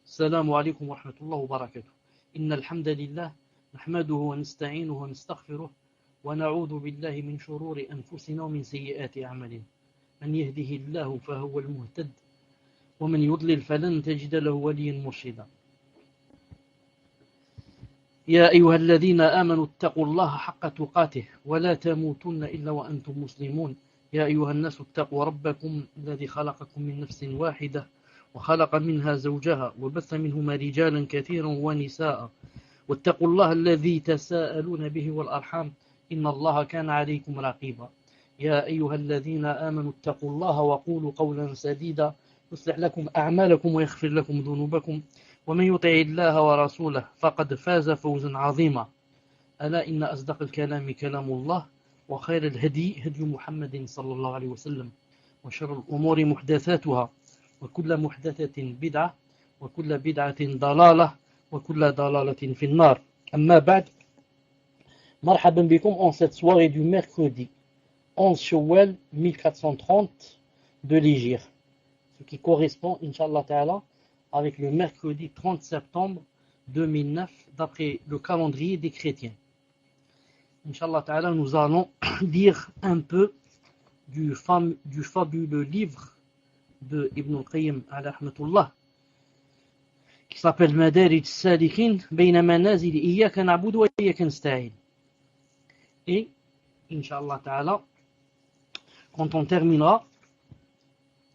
السلام عليكم ورحمة الله وبركاته. إن الحمد لله نحمده ونستعينه ونستغفره ونعوذ بالله من شرور أنفسنا ومن سيئات أعمالنا. من يهده الله فهو المهتد ومن يضلل فلن تجد له وليا مرشدا. يا أيها الذين آمنوا اتقوا الله حق تقاته ولا تموتن إلا وأنتم مسلمون. يا أيها الناس اتقوا ربكم الذي خلقكم من نفس واحدة وخلق منها زوجها وبث منهما رجالا كثيرا ونساء واتقوا الله الذي تساءلون به والأرحام إن الله كان عليكم رقيبا. يا أيها الذين آمنوا اتقوا الله وقولوا قولا سديدا يصلح لكم أعمالكم ويغفر لكم ذنوبكم ومن يطع الله ورسوله فقد فاز فوزا عظيما. ألا إن أصدق الكلام كلام الله وخير الهدي هدي محمد صلى الله عليه وسلم وشر الأمور محدثاتها وكل محدثة بدعة وكل بدعة ضلالة وكل ضلالة في النار. أما بعد، مرحبا بكم en cette soirée du mercredi 11 Shawwal 1430 de l'Hégire, ce qui correspond, Inch'Allah Ta'ala, avec le mercredi 30 septembre 2009 d'après le calendrier des chrétiens. Inch'Allah Ta'ala, nous allons dire un peu du fabuleux livre de Ibn al-Qayyim alayhi rahmatullah qui s'appelle Madarij as-Salikin bayna manazil iyyaka na'budu wa iyyaka nasta'in. Et Inch'Allah Ta'ala, quand on terminera,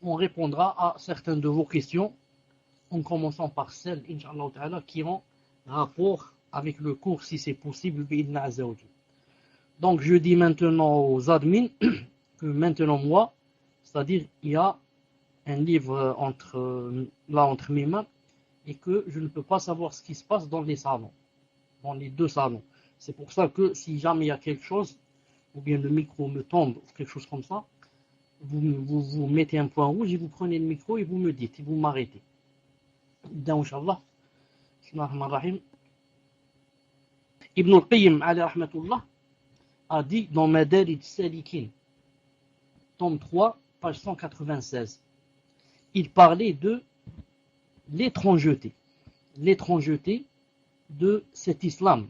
on répondra à certaines de vos questions en commençant par celles, Inch'Allah Ta'ala, qui ont rapport avec le cours, si c'est possible, bi'idna azza wa jalla. Donc je dis maintenant aux admins que maintenant moi, c'est-à-dire il y a un livre entre mes mains et que je ne peux pas savoir ce qui se passe dans les salons, dans les deux salons. C'est pour ça que si jamais il y a quelque chose, ou bien le micro me tombe, ou quelque chose comme ça, vous mettez un point rouge et vous prenez le micro et vous me dites, et vous m'arrêtez. Inch'Allah. Bismillahirrahmanirrahim. Ibn al-Qayyim alayhi rahmatullah a dit dans Madarij as-Salikin, tome 3, page 196, il parlait de l'étrangeté de cet islam,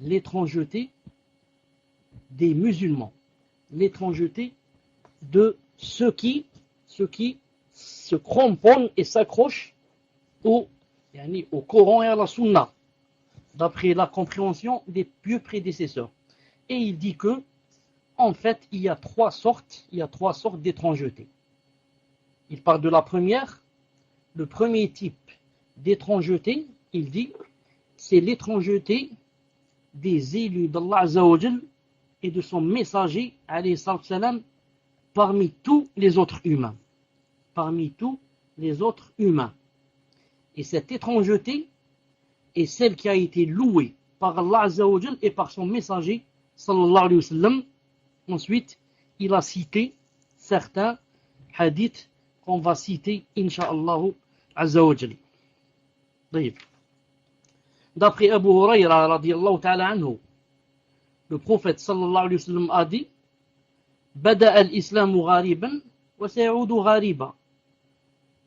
l'étrangeté des musulmans, l'étrangeté de ceux qui se cramponnent et s'accrochent au Coran et à la Sunna, d'après la compréhension des pieux prédécesseurs. Et il dit que, en fait, il y a trois sortes d'étrangeté. Il parle de la première, le premier type d'étrangeté, il dit, c'est l'étrangeté des élus d'Allah Azza wa Jal et de son messager, alayhi salam, parmi tous les autres humains. Et cette étrangeté est celle qui a été louée par Allah Azza wa Jal et par son messager, sallallahu alayhi wa sallam. Ensuite, il a cité certains hadiths qu'on va citer, Inch'Allah Azza wa Jal. D'après Abu Hurayra radiyallahu ta'ala anhu, le prophète sallallahu alayhi wa sallam a dit, Bada al-Islamu ghariban wa sayaudu ghariba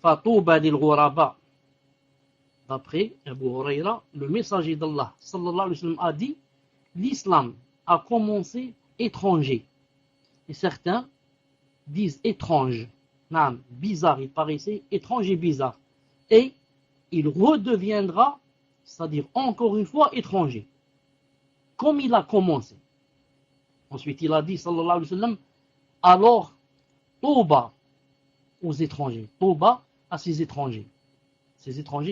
fatuba lil ghuraba. D'après Abu Hurayra, le messager d'Allah sallallahu alayhi wa sallam a dit, l'islam a commencé étranger. Et certains disent étrange. Bizarre, il paraissait étrange et bizarre. Et il redeviendra, c'est-à-dire encore une fois étranger, comme il a commencé. Ensuite, il a dit, sallallahu alayhi wa sallam, alors, Tauba aux étrangers, Tauba à ces étrangers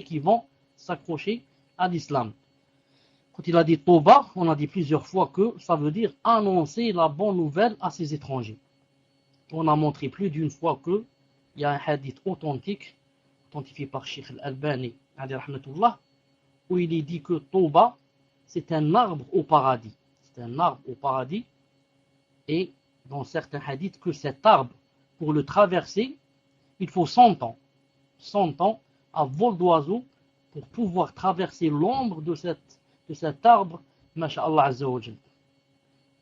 qui vont s'accrocher à l'islam. Quand il a dit Tauba, on a dit plusieurs fois que ça veut dire annoncer la bonne nouvelle à ces étrangers. On a montré plus d'une fois qu'il y a un hadith authentique, authentifié par Sheikh Al-Albani, où il est dit que Tauba, c'est un arbre au paradis. Et dans certains hadiths, que cet arbre, pour le traverser, il faut 100 ans. 100 ans à vol d'oiseau pour pouvoir traverser l'ombre de cet arbre, masha'Allah Azza wa Jal.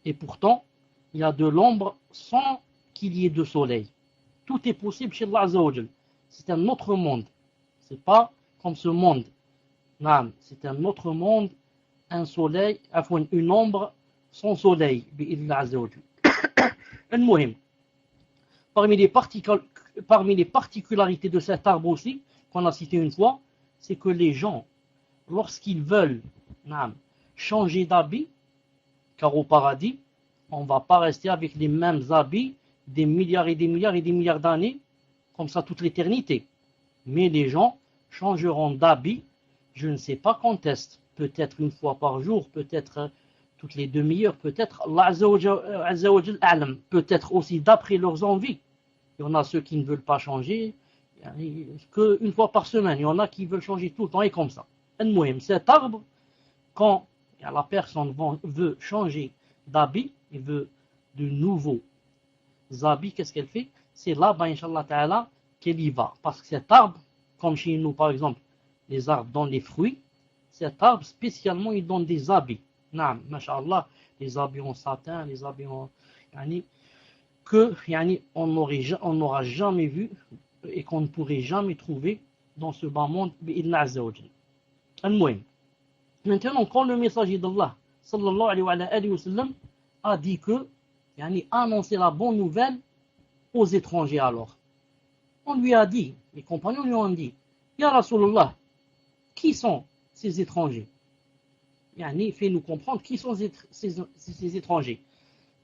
Et pourtant, il y a de l'ombre sans qu'il y ait de soleil. Tout est possible chez Allah Azza wa Jal. C'est un autre monde. C'est pas comme ce monde. Naam, c'est un autre monde, un soleil, une ombre sans soleil. Bi'idhnillah azza wa jalla. Al-muhim. Parmi les particularités de cet arbre aussi, qu'on a cité une fois, c'est que les gens, lorsqu'ils veulent changer d'habit, car au paradis, on ne va pas rester avec les mêmes habits des milliards et des milliards et des milliards d'années, comme ça toute l'éternité. Mais les gens changeront d'habit, je ne sais pas quand est-ce, peut-être une fois par jour, peut-être toutes les demi-heures, peut-être Allah Azza wa Jal a'lam, peut-être aussi d'après leurs envies. Il y en a ceux qui ne veulent pas changer qu'une fois par semaine, il y en a qui veulent changer tout le temps et comme ça. Cet arbre, quand la personne veut changer d'habit, il veut de nouveaux habits, qu'est-ce qu'elle fait? C'est là-bas, Inch'Allah Ta'ala, qu'elle y va. Parce que cet arbre, comme chez nous par exemple, les arbres donnent les fruits, cet arbre spécialement il donne des habits. Naam, masha'Allah, les habits en satin, les habits en que on n'aura jamais vu et qu'on ne pourrait jamais trouver dans ce bas monde. Maintenant, quand le messager d'Allah sallallahu alayhi wa sallam a dit que annoncer la bonne nouvelle aux étrangers, alors on lui a dit, les compagnons lui ont dit, Ya Rasulullah, qui sont ces étrangers? Fais-nous comprendre qui sont ces étrangers.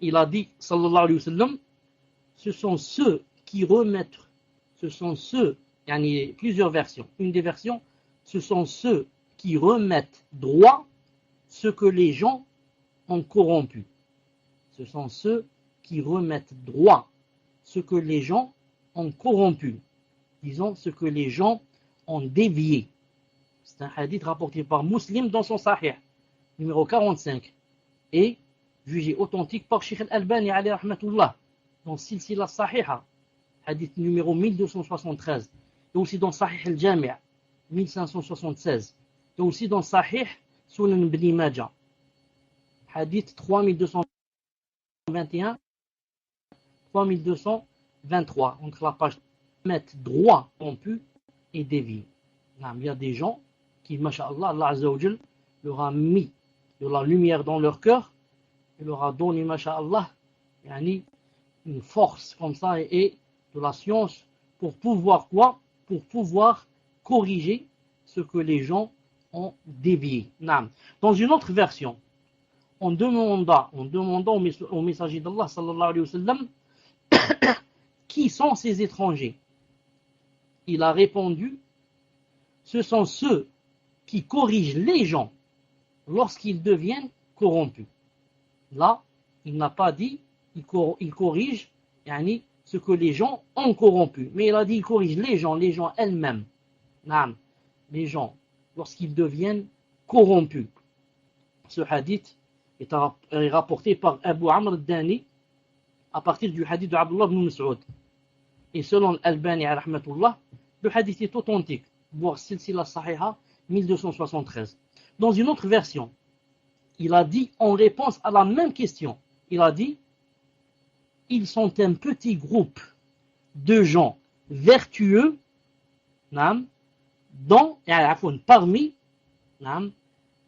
Il a dit, sallallahu alayhi wa sallam, ce sont ceux qui remettent, ce sont ceux, plusieurs versions. Une des versions, ce sont ceux qui remettent droit ce que les gens ont corrompu. Ce sont ceux qui remettent droit ce que les gens ont corrompu. Disons, ce que les gens ont dévié. C'est un hadith rapporté par Muslim dans son Sahih, numéro 45, et jugé authentique par Sheikh Al-Albani alayhi rahmatullah, dans Silsila Sahiha, hadith numéro 1273, et aussi dans Sahih Al-Jami' 1576, et aussi dans Sahih Sunan Ibn Majah, hadith 3221, 3223, entre la page mettre droit rompu et dévié. Il y a des gens qui, masha'Allah, Allah Azza wa Jal leur a mis de la lumière dans leur cœur, il leur a donné, masha'Allah, une force comme ça et de la science pour pouvoir quoi? Pour pouvoir corriger ce que les gens ont dévié. Dans une autre version, on demanda au messager d'Allah sallallahu alayhi wa sallam qui sont ces étrangers? Il a répondu, ce sont ceux qui corrigent les gens lorsqu'ils deviennent corrompus. Là, il n'a pas dit il corrige ce que les gens ont corrompu, mais il a dit il corrige les gens elles-mêmes. Les gens, lorsqu'ils deviennent corrompus. Ce hadith est rapporté par Abu Amr al-Dani à partir du hadith de Abdullah ibn Mas'ud. Et selon Al-Albani, le hadith est authentique, voire Silsila Sahiha 1273. Dans une autre version, il a dit en réponse à la même question, il a dit ils sont un petit groupe de gens vertueux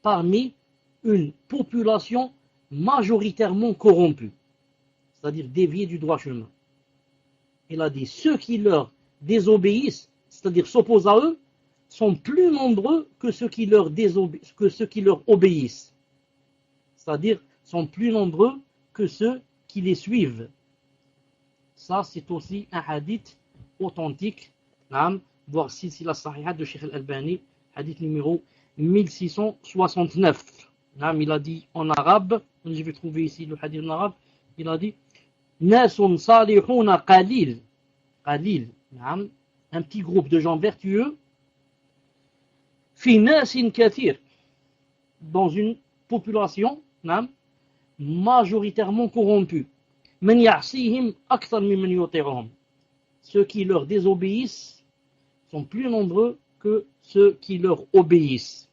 parmi une population majoritairement corrompue, c'est-à-dire déviée du droit chemin. Il a dit ceux qui leur désobéissent, c'est-à-dire s'opposent à eux, sont plus nombreux que ceux qui leur obéissent, c'est-à-dire sont plus nombreux que ceux qui les suivent. Ça, c'est aussi un hadith authentique, voire Silsila Sahiha de Sheikh Al-Albani, hadith numéro 1669. Il a dit en arabe, je vais trouver ici le hadith en arabe, il a dit Nasun salihuna qalil, un petit groupe de gens vertueux, fi nasin kathir, dans une population majoritairement corrompue. Man ya'sihim akthar mimman yuti'uhum. Ceux qui leur désobéissent sont plus nombreux que ceux qui leur obéissent.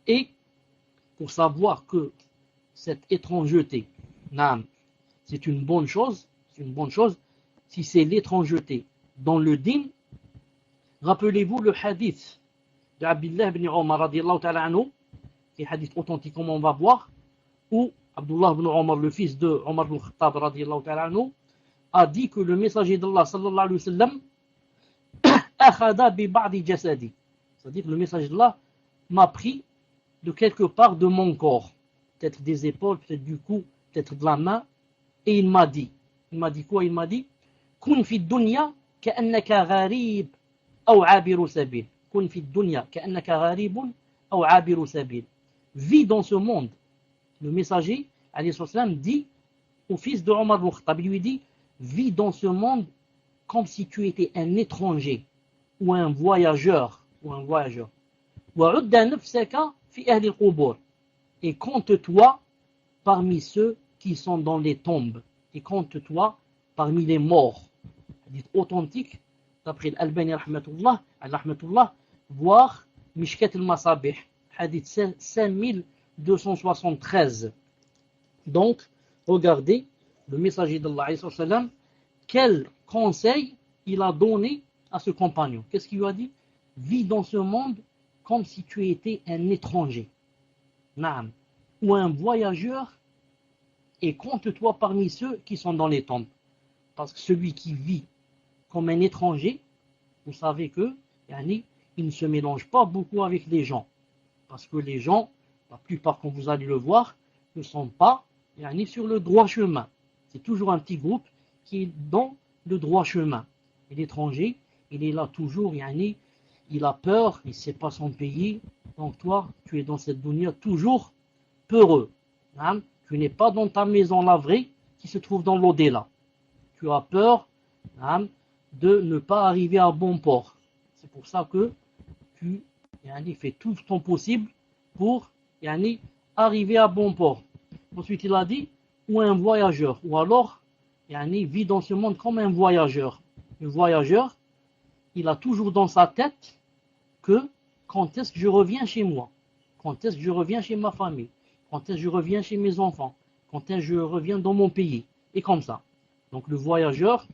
Et pour savoir que cette étrangeté, c'est une bonne chose, si c'est l'étrangeté dans le din, Rappelez-vous le hadith de Abdullah ibn Omar radiallahu ta'ala anhu, qui est hadith authentique comme on va voir, où Abdullah ibn Omar, le fils de Omar ibn Khattab radiallahu ta'ala anhu, a dit que le messager d'Allah sallallahu alayhi wa sallam akhada bi ba'di jasadi, c'est-à-dire que le messager d'Allah m'a pris de quelque part de mon corps, peut-être des épaules, peut-être du cou, peut-être de la main, et il m'a dit quoi? Il m'a dit kun fi dunya ka'annaka gharib aw 'abiru sabil, kun fi dunya ka'annaka gharibun aw 'abiru sabil, vis dans ce monde. Le messager alayhi salam dit au fils de Omar ibn Khattab, il lui dit vis dans ce monde comme si tu étais un étranger ou un voyageur. Et compte-toi parmi ceux qui sont dans les tombes, et compte-toi parmi les morts. Hadith authentique d'après l'Albani rahmatullah, voire Mishkat al-Masabih, hadith 5273. Donc, regardez le messager d'Allah, quel conseil il a donné à ce compagnon. Qu'est-ce qu'il lui a dit? Vis dans ce monde comme si tu étais un étranger, ou un voyageur, et compte-toi parmi ceux qui sont dans les tombes. Parce que celui qui vit comme un étranger, vous savez que il ne se mélange pas beaucoup avec les gens. Parce que les gens, la plupart, comme vous allez le voir, ne sont pas sur le droit chemin. C'est toujours un petit groupe qui est dans le droit chemin. Et l'étranger, il est là toujours, il a peur, il ne sait pas son pays. Donc toi, tu es dans cette dunya toujours peureux. Tu n'es pas dans ta maison lavrée qui se trouve dans l'au-delà. Tu as peur de ne pas arriver à bon port. C'est pour ça que tu fais tout ton possible pour arriver à bon port. Ensuite, il a dit, ou un voyageur, ou alors, vit dans ce monde comme un voyageur. Le voyageur, il a toujours dans sa tête que quand est-ce que je reviens chez moi? Quand est-ce que je reviens chez ma famille? Quand est-ce que je reviens chez mes enfants? Quand est-ce que je reviens dans mon pays? Et comme ça. Donc le voyageur,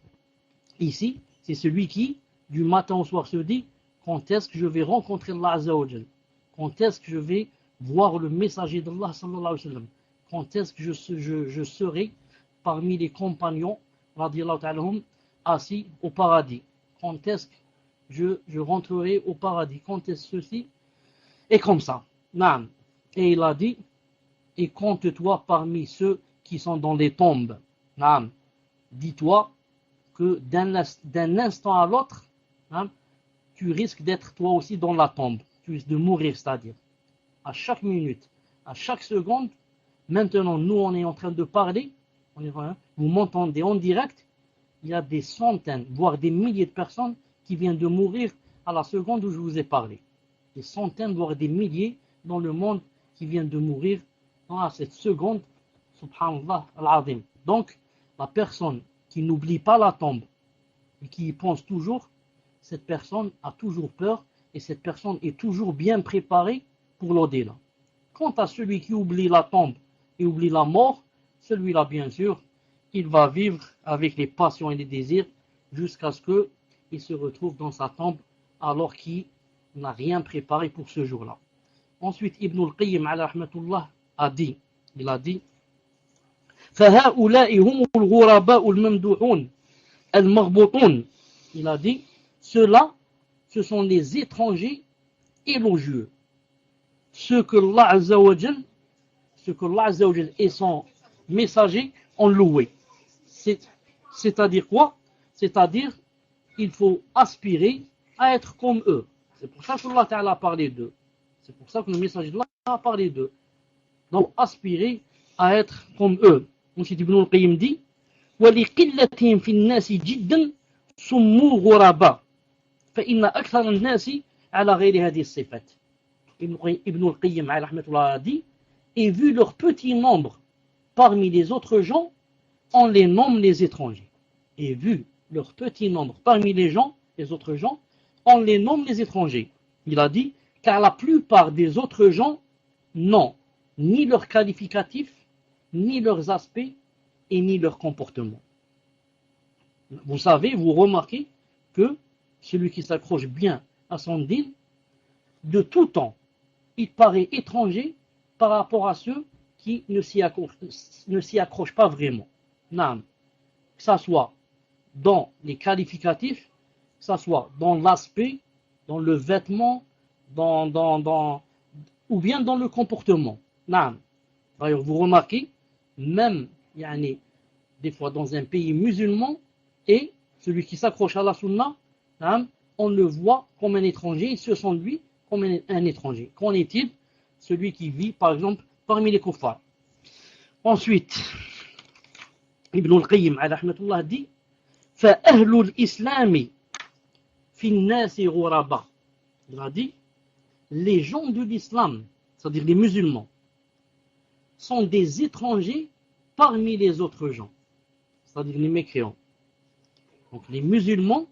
ici, c'est celui qui, du matin au soir, se dit, quand est-ce que je vais rencontrer Allah Azza wa Jal? Quand est-ce que je vais voir le messager d'Allah sallallahu alayhi wa sallam? Quand est-ce que je serai parmi les compagnons radiallahu ta'ala anhum, assis au paradis? Quand est-ce que je rentrerai au paradis? Quand est-ce ceci? Et comme ça. Et il a dit, et compte-toi parmi ceux qui sont dans les tombes. Dis-toi que d'un instant à l'autre, tu risques d'être toi aussi dans la tombe. Tu risques de mourir, c'est-à-dire à chaque minute, à chaque seconde. Maintenant, nous, on est en train de parler, vous m'entendez en direct, il y a des centaines, voire des milliers de personnes qui viennent de mourir à la seconde où je vous ai parlé. Des centaines, voire des milliers dans le monde qui viennent de mourir à cette seconde, subhanallah al-azim. Donc, la personne qui n'oublie pas la tombe et qui y pense toujours, cette personne a toujours peur et cette personne est toujours bien préparée pour l'au-delà. Quant à celui qui oublie la tombe et oublie la mort, celui-là, bien sûr, il va vivre avec les passions et les désirs jusqu'à ce qu'il se retrouve dans sa tombe alors qu'il n'a rien préparé pour ce jour-là. Ensuite, Ibn al-Qayyim a dit, فَهَؤُلَاءِ هُمُ الْغُرَبَاءُ الْمَمْدُوحُونَ الْمَغْبُوطُونَ. Il a dit, ceux-là, ce sont les étrangers élogieux. Ce que Allah Azza wa Jal et son messager ont loué. C'est-à-dire quoi? C'est-à-dire, il faut aspirer à être comme eux. C'est pour ça que Allah Ta'ala a parlé d'eux. C'est pour ça que le messager d'Allah a parlé d'eux. Donc, aspirer à être comme eux. Ensuite, Ibn al-Qayyim dit, وَلِقِلَّتِهِمْ فِي النَّاسِ جِدًّا سُمُّوا غُرَبًا فَإِنَّ أَكْثَرَ النَّاسِ عَلَى غَيْرِ هَذِهِ الصِّفَاتِ. Ibn al-Qayyim a dit, et vu leur petit nombre parmi les autres gens, on les nomme les étrangers. Et vu leur petit nombre parmi les autres gens, on les nomme les étrangers. Il a dit, car la plupart des autres gens n'ont ni leurs qualificatifs, ni leurs aspects, et ni leur comportement. Vous savez, vous remarquez que celui qui s'accroche bien à son dîn, de tout temps, il paraît étranger par rapport à ceux qui ne s'y accrochent pas vraiment. Naam. Que ça soit dans les qualificatifs, que ça soit dans l'aspect, dans le vêtement, ou bien dans le comportement. Naam. D'ailleurs, vous remarquez, même des fois dans un pays musulman, et celui qui s'accroche à la sunna, on le voit comme un étranger, il se sent lui comme un étranger. Qu'en est-il? Celui qui vit, par exemple, parmi les kuffars. Ensuite, Ibn al-Qayyim, rahmatullah, dit فَأَهْلُ الْإِسْلَامِ فِي النَّاسِ غُرَبًا. Il a dit, les gens de l'islam, c'est-à-dire les musulmans, sont des étrangers parmi les autres gens, c'est-à-dire les mécréants. Donc les musulmans,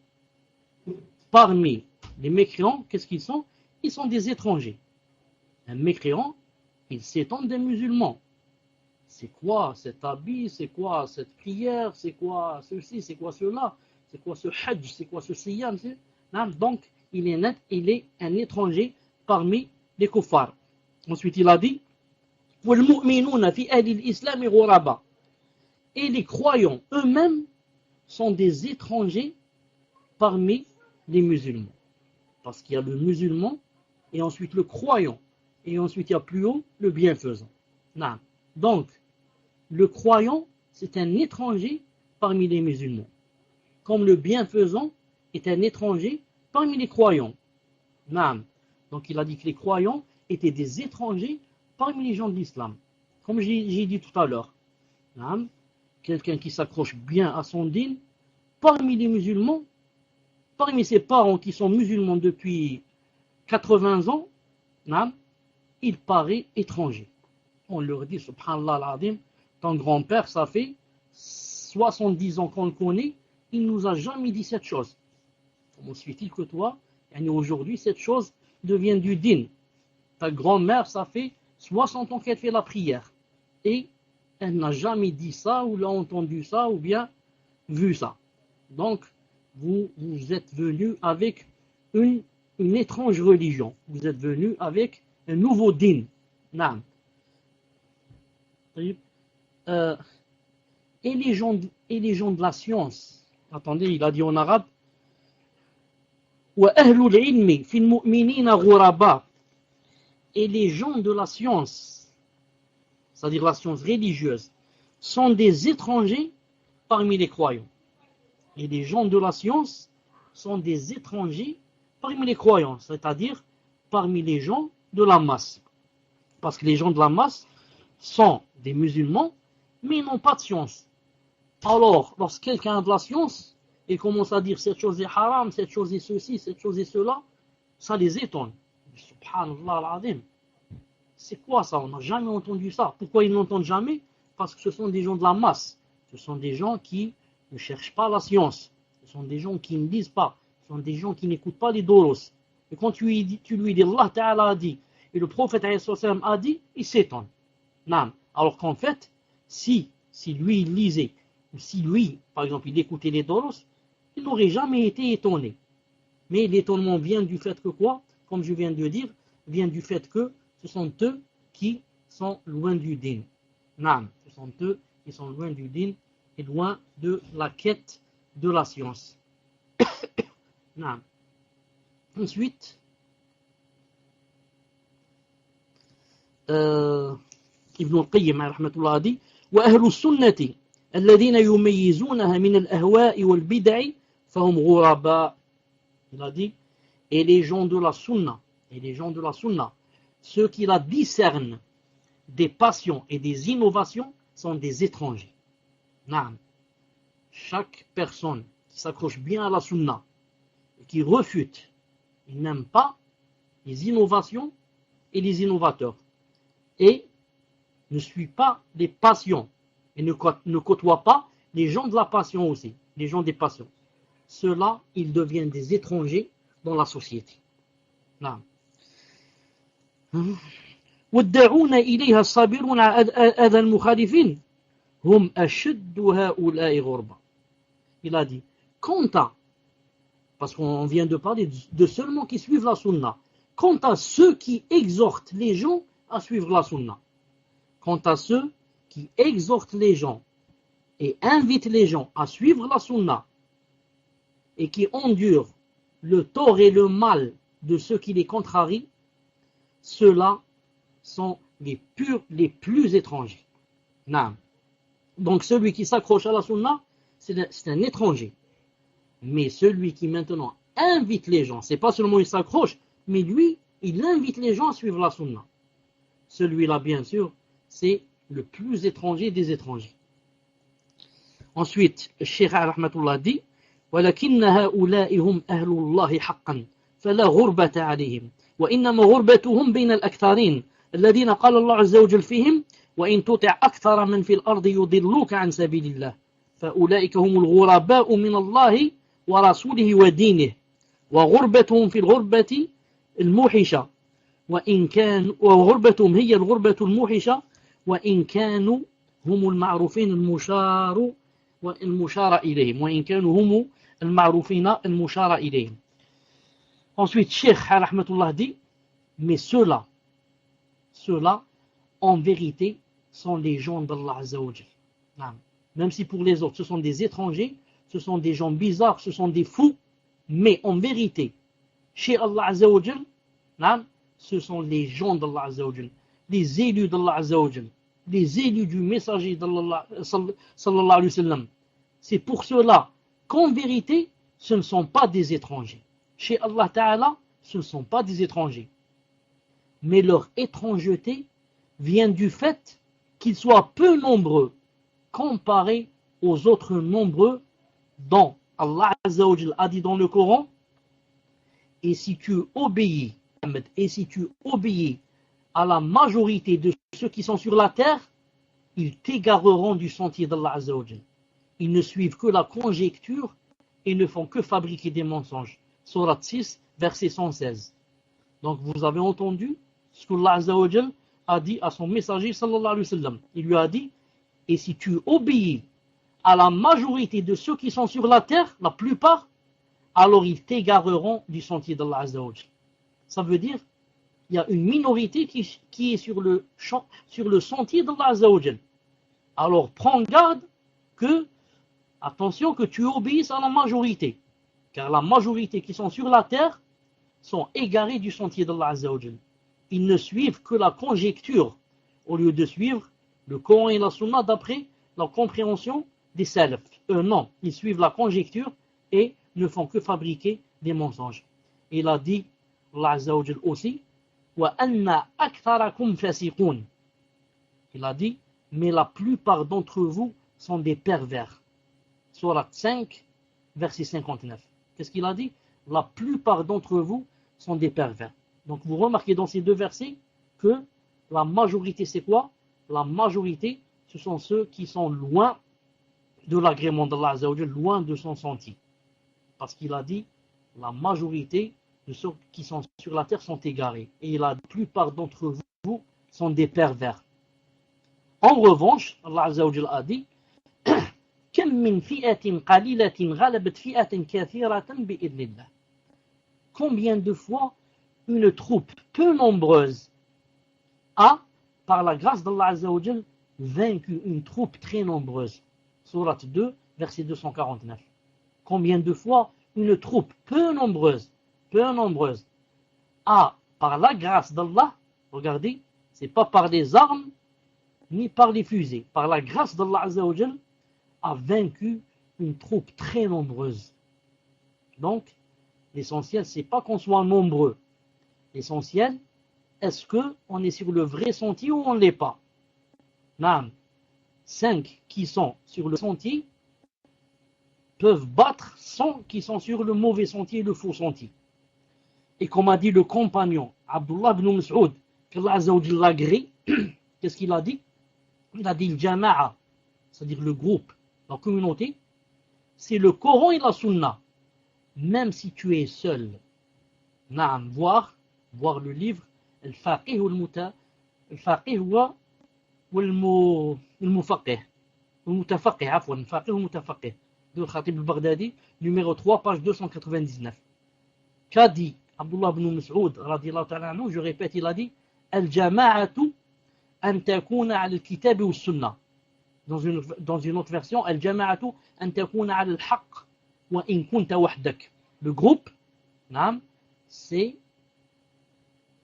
parmi les mécréants, qu'est-ce qu'ils sont? Ils sont des étrangers. Un mécréant, il s'étend des musulmans. C'est quoi cet habit? C'est quoi cette prière? C'est quoi ceci? C'est quoi cela? C'est quoi ce hajj? C'est quoi ce siyam? Donc il est un étranger parmi les kuffars. Ensuite il a dit وَالْمُؤْمِنُونَ فِي أَهْلِ الْإِسْلَامِ غُرَبًا. Et les croyants eux-mêmes sont des étrangers parmi les musulmans. Parce qu'il y a le musulman, et ensuite le croyant, et ensuite il y a plus haut le bienfaisant. Non. Donc, le croyant, c'est un étranger parmi les musulmans. Comme le bienfaisant est un étranger parmi les croyants. Non. Donc il a dit que les croyants étaient des étrangers parmi les gens de l'islam. Comme j'ai dit tout à l'heure. Non. Quelqu'un qui s'accroche bien à son dîn, parmi les musulmans, parmi ses parents qui sont musulmans depuis 80 ans, il paraît étranger. On leur dit, subhanallah al-azim, ton grand-père, ça fait 70 ans qu'on le connaît, il ne nous a jamais dit cette chose. Comment se fait-il que toi, aujourd'hui, cette chose devient du din? Ta grand-mère, ça fait 60 ans qu'elle fait la prière. Et elle n'a jamais dit ça, ou l'a entendu ça, ou bien vu ça. Donc, vous êtes venu avec une étrange religion. Vous êtes venu avec un nouveau din. Naam. Et les gens de la science. Attendez, il a dit en arabe. وَأَهْلُ الْعِلْمِ فِي الْمُؤْمِنِينَ غُرَبًا. Et les gens de la science, c'est-à-dire la science religieuse, sont des étrangers parmi les croyants. Et les gens de la science sont des étrangers parmi les croyants, c'est-à-dire parmi les gens de la masse. Parce que les gens de la masse sont des musulmans, mais ils n'ont pas de science. Alors, lorsque quelqu'un a de la science, il commence à dire cette chose est haram, cette chose est ceci, cette chose est cela, ça les étonne. Subhanallah al-azim. C'est quoi ça? On n'a jamais entendu ça. Pourquoi ils n'entendent jamais? Parce que ce sont des gens de la masse. Ce sont des gens qui ne cherchent pas la science. Ce sont des gens qui ne lisent pas. Ce sont des gens qui n'écoutent pas les doros. Et quand tu lui dis Allah Ta'ala a dit, et le prophète a dit, il s'étonne. Non. Alors qu'en fait, si lui il lisait, ou si lui, par exemple, il écoutait les doros, il n'aurait jamais été étonné. Mais l'étonnement vient du fait que quoi? Comme je viens de dire, vient du fait que ce sont eux qui sont loin du din. Non. Ce sont eux qui sont loin du din et loin de la quête de la science. Non. Ensuite, Ibn al-Qayyim rahmatullah a dit وأهل السنة الذين يميزونها من الأهواء والبدع فهم غرباء. Il a dit, et les gens de la sunna, ceux qui la discernent des passions et des innovations sont des étrangers. Naam. Chaque personne qui s'accroche bien à la sunna et qui refute, il n'aime pas les innovations et les innovateurs et ne suit pas les passions et ne côtoie pas les gens de la passion aussi, les gens des passions. Ceux-là, ils deviennent des étrangers dans la société. Naam. والداعون إليها الصابرون على أذى المخالفين هم أشد هؤلاء غربة. Il a dit, quant à Parce qu'on vient de parler de seulement qui suivent la sunna. Quant à ceux qui exhortent les gens à suivre la sunna. Quant à ceux qui exhortent les gens et invitent les gens à suivre la sunna et qui endurent le tort et le mal de ceux qui les contrarient, ceux-là sont les plus étrangers. Non. Donc celui qui s'accroche à la sunna, c'est un étranger. Mais celui qui maintenant invite les gens, c'est pas seulement il s'accroche, mais lui, il invite les gens à suivre la sunna. Celui-là, bien sûr, c'est le plus étranger des étrangers. Ensuite, le Cheikh Rahmatullah dit ولكن هؤلاء هم أهل الله حقا فلا غربة عليهم وإنما غربتهم بين الأكثرين الذين قال الله عز وجل فيهم وإن تطع أكثر من في الأرض يضلوك عن سبيل الله فأولئك هم الغرباء من الله ورسوله ودينه وغربتهم في الغربة الموحشة وغربتهم هي الغربة الموحشة وإن كانوا هم المعروفين المشار إليهم وإن كانوا هم المعروفين المشار إليهم. Ensuite, Cheikh Rahmatullah dit, mais ceux-là, en vérité, sont les gens d'Allah Azza wa Jal. Même si pour les autres, ce sont des étrangers, ce sont des gens bizarres, ce sont des fous, mais en vérité, chez Allah Azza wa Jal, ce sont les gens d'Allah Azza wa Jal, les élus d'Allah Azza wa Jal, les élus du messager d'Allah sallallahu alayhi wa sallam. C'est pour cela qu'en vérité, ce ne sont pas des étrangers. Chez Allah Ta'ala, ce ne sont pas des étrangers. Mais leur étrangeté vient du fait qu'ils soient peu nombreux comparés aux autres nombreux dont Allah Azza wa Jal a dit dans le Coran et si tu obéis à la majorité de ceux qui sont sur la terre, ils t'égareront du sentier d'Allah Azza wa Jal. Ils ne suivent que la conjecture et ne font que fabriquer des mensonges. Surat 6, verset 116. Donc vous avez entendu ce qu'Allah Azza wa Jal a dit à son messager sallallahu alayhi wa sallam. Il lui a dit, et si tu obéis à la majorité de ceux qui sont sur la terre, la plupart, alors ils t'égareront du sentier d'Allah Azza wa Jal. Ça veut dire, il y a une minorité qui est sur le sentier d'Allah Azza wa Jal. Alors prends garde attention que tu obéisses à la majorité. Car la majorité qui sont sur la terre sont égarés du sentier d'Allah Azza wa Jal. Ils ne suivent que la conjecture au lieu de suivre le Coran et la Sunna d'après la compréhension des salafs. Non, ils suivent la conjecture et ne font que fabriquer des mensonges. Il a dit, Allah Azza wa Jal aussi, وَأَنَّ أَكْثَرَكُمْ فَاسِقُونَ. Il a dit, mais la plupart d'entre vous sont des pervers. Surat 5, verset 59. Qu'est-ce qu'il a dit? La plupart d'entre vous sont des pervers. Donc vous remarquez dans ces deux versets que la majorité c'est quoi? La majorité ce sont ceux qui sont loin de l'agrément d'Allah Azza wa Jal, loin de son sentier. Parce qu'il a dit la majorité de ceux qui sont sur la terre sont égarés. Et il a dit la plupart d'entre vous sont des pervers. En revanche, Allah Azza wa Jal a dit كم من فئة قليلة غلبت فئة كثيرة بإذن الله. Combien de fois une troupe peu nombreuse a, par la grâce d'Allah Azza wa Jal, vaincu une troupe très nombreuse. Surat 2, verset 249. Combien de fois une troupe peu nombreuse a, par la grâce d'Allah, regardez, c'est pas par les armes ni par les fusées, par la grâce d'Allah Azza wa Jal, a vaincu une troupe très nombreuse. Donc, l'essentiel, c'est pas qu'on soit nombreux. L'essentiel, est-ce qu'on est sur le vrai sentier ou on ne l'est pas? Naam, 5 qui sont sur le sentier peuvent battre 100 qui sont sur le mauvais sentier, le faux sentier. Et comme a dit le compagnon Abdullah ibn Mas'ud, qu'Allah Azza wa Jalla l'agrée, qu'est-ce qu'il a dit? Il a dit le jama'a, c'est-à-dire le groupe, la communauté, c'est le Coran et la Sunna. Même si tu es seul, naam, voir le livre Al-Faqih والمفقه المتفقه عفوا الفقيه والمتفقه de Khatib al-Baghdadi, numéro 3, page 299. Qu'a dit Abdullah ibn Mas'ud, radiyallahu ta'ala anhu, je répète, il a dit Al-jama'atu an takuna ala al-kitab wa sunnah. Dans une autre version, Al-jama'atu an takuna ala al-haqq wa in kunta wahdak. Le groupe, c'est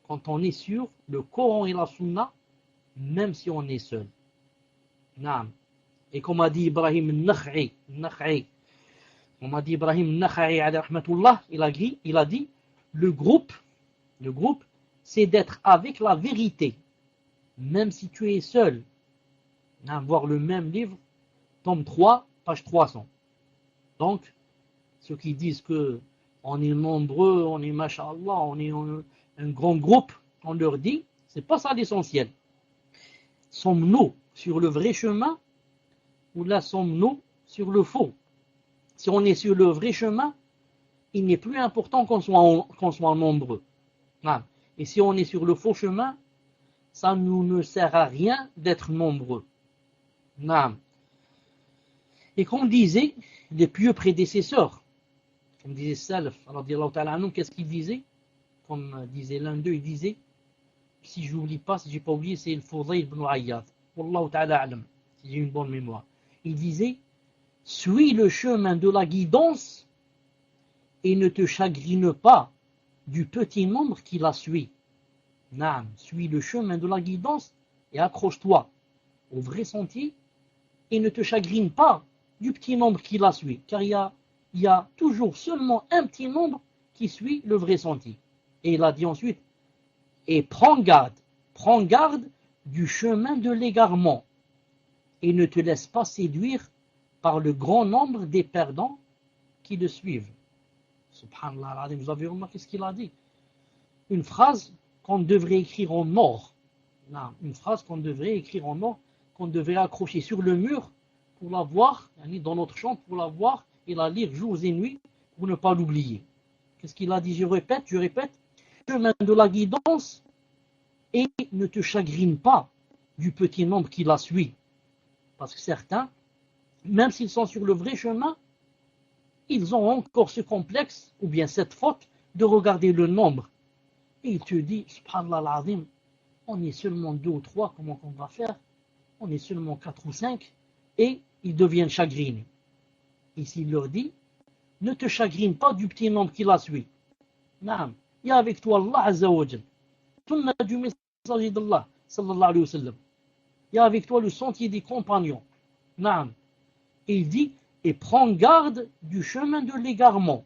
quand on est sur le Coran et la Sunna, même si on est seul. Et comme a dit Ibrahim al-Nakha'i, il a dit, le groupe, c'est d'être avec la vérité, même si tu es seul. Voir le même livre, tome 3, page 300. Donc, ceux qui disent que on est nombreux, on est masha'Allah, on est un grand groupe, on leur dit, c'est pas ça l'essentiel. Sommes-nous sur le vrai chemin ou là sommes-nous sur le faux? Si on est sur le vrai chemin, il n'est plus important qu'on soit nombreux. Et si on est sur le faux chemin, ça ne sert à rien d'être nombreux. Et comme disaient les pieux prédécesseurs, comme disait Salaf, qu'est-ce qu'ils disaient? Comme disait l'un d'eux, il disait, si j'oublie pas, si j'ai pas oublié, c'est le Fudayl ibn Ayyad. Wallahu ta'ala a'lam, si j'ai une bonne mémoire. Il disait, suis le chemin de la guidance et ne te chagrine pas du petit nombre qui la suit. Suis le chemin de la guidance et accroche-toi au vrai sentier et ne te chagrine pas du petit nombre qui la suit. Car il y a toujours seulement un petit nombre qui suit le vrai sentier. Et il a dit ensuite, et prends garde du chemin de l'égarement et ne te laisse pas séduire par le grand nombre des perdants qui le suivent. Subhanallah, vous avez remarqué ce qu'il a dit? Une phrase qu'on devrait écrire en or. Une phrase qu'on devrait écrire en or, qu'on devrait accrocher sur le mur pour la voir, dans notre chambre, pour la voir et la lire jours et nuits pour ne pas l'oublier. Qu'est-ce qu'il a dit? Je répète, chemin de la guidance et ne te chagrine pas du petit nombre qui la suit. Parce que certains, même s'ils sont sur le vrai chemin, ils ont encore ce complexe ou bien cette faute de regarder le nombre. Et il te dit, subhanallah al-azim, on est seulement 2 ou 3, comment on va faire? On est seulement 4 ou 5, et ils deviennent chagrinés. Ici, il leur dit, ne te chagrine pas du petit nombre qui la suit. Naam, il y a avec toi Allah Azza wa Jal. Sunna du messager d'Allah, sallallahu alayhi wa sallam. Il y a avec toi le sentier des compagnons. Naam. Et il dit, et prends garde du chemin de l'égarement.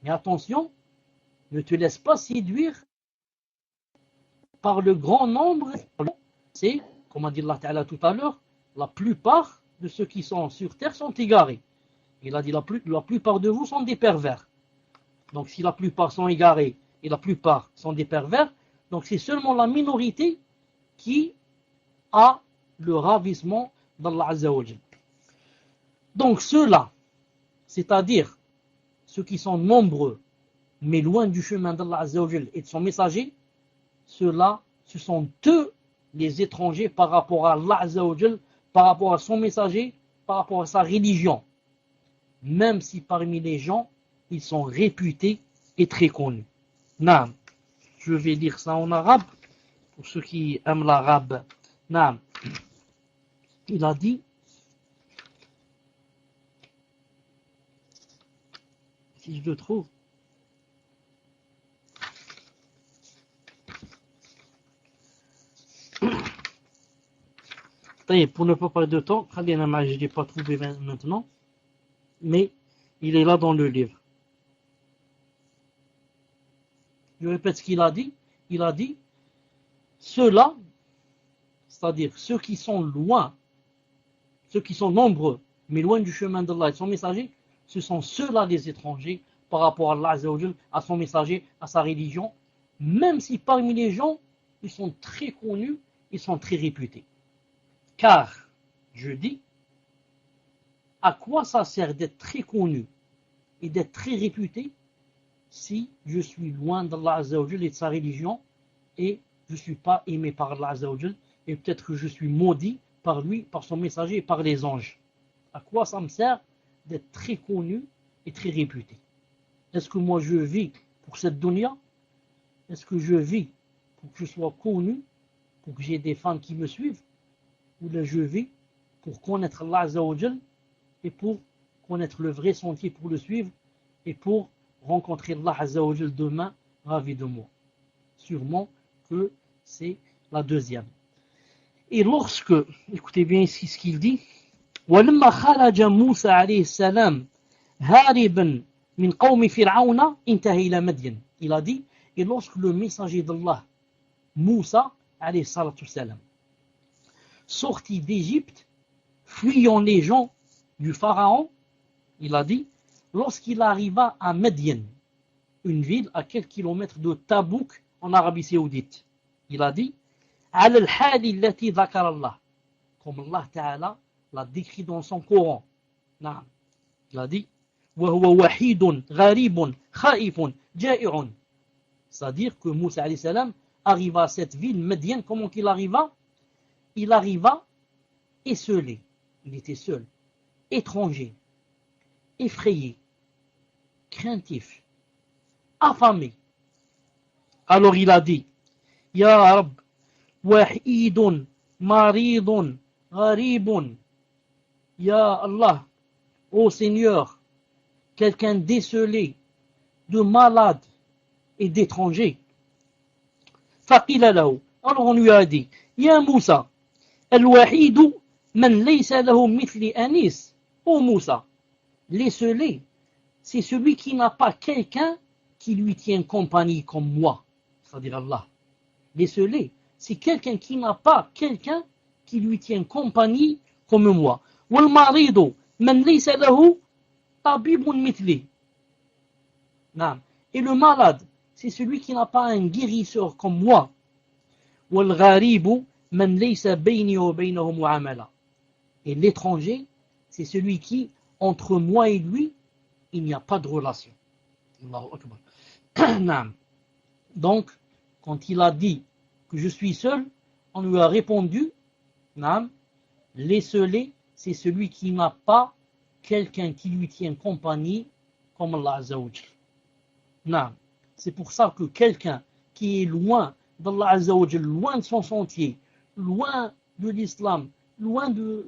Mais attention, ne te laisse pas séduire par le grand nombre. C'est, comme a dit Allah Ta'ala tout à l'heure, la plupart de ceux qui sont sur terre sont égarés. Il a dit la plupart de vous sont des pervers. Donc si la plupart sont égarés et la plupart sont des pervers, donc c'est seulement la minorité qui a le ravissement d'Allah Azza wa Jal. Donc ceux-là, c'est-à-dire ceux qui sont nombreux, mais loin du chemin d'Allah Azza wa Jal et de son messager, ceux-là, ce sont eux les étrangers par rapport à Allah Azza wa Jal, par rapport à son messager, par rapport à sa religion. Même si parmi les gens, ils sont réputés et très connus. Naam. Je vais lire ça en arabe, pour ceux qui aiment l'arabe. Naam. Il a dit, si je le trouve, pour ne pas perdre de temps, je ne l'ai pas trouvé maintenant, mais il est là dans le livre. Je répète ce qu'il a dit. Il a dit, ceux-là, c'est-à-dire ceux qui sont loin, ceux qui sont nombreux, mais loin du chemin d'Allah et de son messager, ce sont ceux-là les étrangers par rapport à Allah Azza wa Jal, à son messager, à sa religion, même si parmi les gens, ils sont très connus, ils sont très réputés. Car, je dis, à quoi ça sert d'être très connu et d'être très réputé si je suis loin d'Allah Azza wa Jal et de sa religion et je ne suis pas aimé par Allah Azza wa Jal et peut-être que je suis maudit par lui, par son messager et par les anges. À quoi ça me sert d'être très connu et très réputé. Est-ce que moi je vis pour cette dunya? Est-ce que je vis pour que je sois connu, pour que j'ai des fans qui me suivent? Ou là je vis pour connaître Allah Azza wa Jal et pour connaître le vrai sentier pour le suivre et pour rencontrer Allah Azza wa Jal demain ravi de moi? Sûrement que c'est la deuxième. Et lorsque, écoutez bien ici ce qu'il dit, وَلَمَّا خَرَجَ مُوسَى عليه السلام هاربا من قوم فرعون انتهى إلى مدين. Il a dit, et lorsque le messager d'Allah, Moussa, alayhi salatu salam, sortit d'Égypte, fuyant les gens du pharaon, il a dit, lorsqu'il arriva à Médiane, une ville à quelques kilomètres de Tabouk en Arabie Saoudite, il a dit, على الحال التي ذكر الله, comme Allah Ta'ala l'a décrit dans son Coran. Non. Il a dit, وهو وحيد غريب خائف جائع. C'est-à-dire que Moussa alayhi salam arriva à cette ville, Médiane. Comment qu'il arriva? Il arriva esselé. Il était seul, étranger, effrayé, craintif, affamé. Alors il a dit, Ya Rab, wahidun maridun gharibun. Ya Allah, ô Seigneur, quelqu'un d'esselé, de malade et d'étranger. Faqila lahu. Alors on lui a dit, Ya Moussa, al-wahidu man laysa lahu mithli anis. Ô Moussa, l'esselé, c'est celui qui n'a pas quelqu'un qui lui tient compagnie comme moi, c'est-à-dire Allah. L'esselé, c'est quelqu'un qui n'a pas quelqu'un qui lui tient compagnie comme moi. Wal maridu man laysa lahu tabibun mithli. Et le malade, c'est celui qui n'a pas un guérisseur comme moi. Wal gharibu man laysa bayni wa baynahu mu'amala. Et l'étranger, c'est celui qui, entre moi et lui, il n'y a pas de relation. Allahu Akbar. Donc, quand il a dit que je suis seul, on lui a répondu, l'esselé, c'est celui qui n'a pas quelqu'un qui lui tient compagnie comme Allah Azza wa Jal. C'est pour ça que quelqu'un qui est loin d'Allah Azza wa Jal, loin de son sentier, loin de l'islam, loin de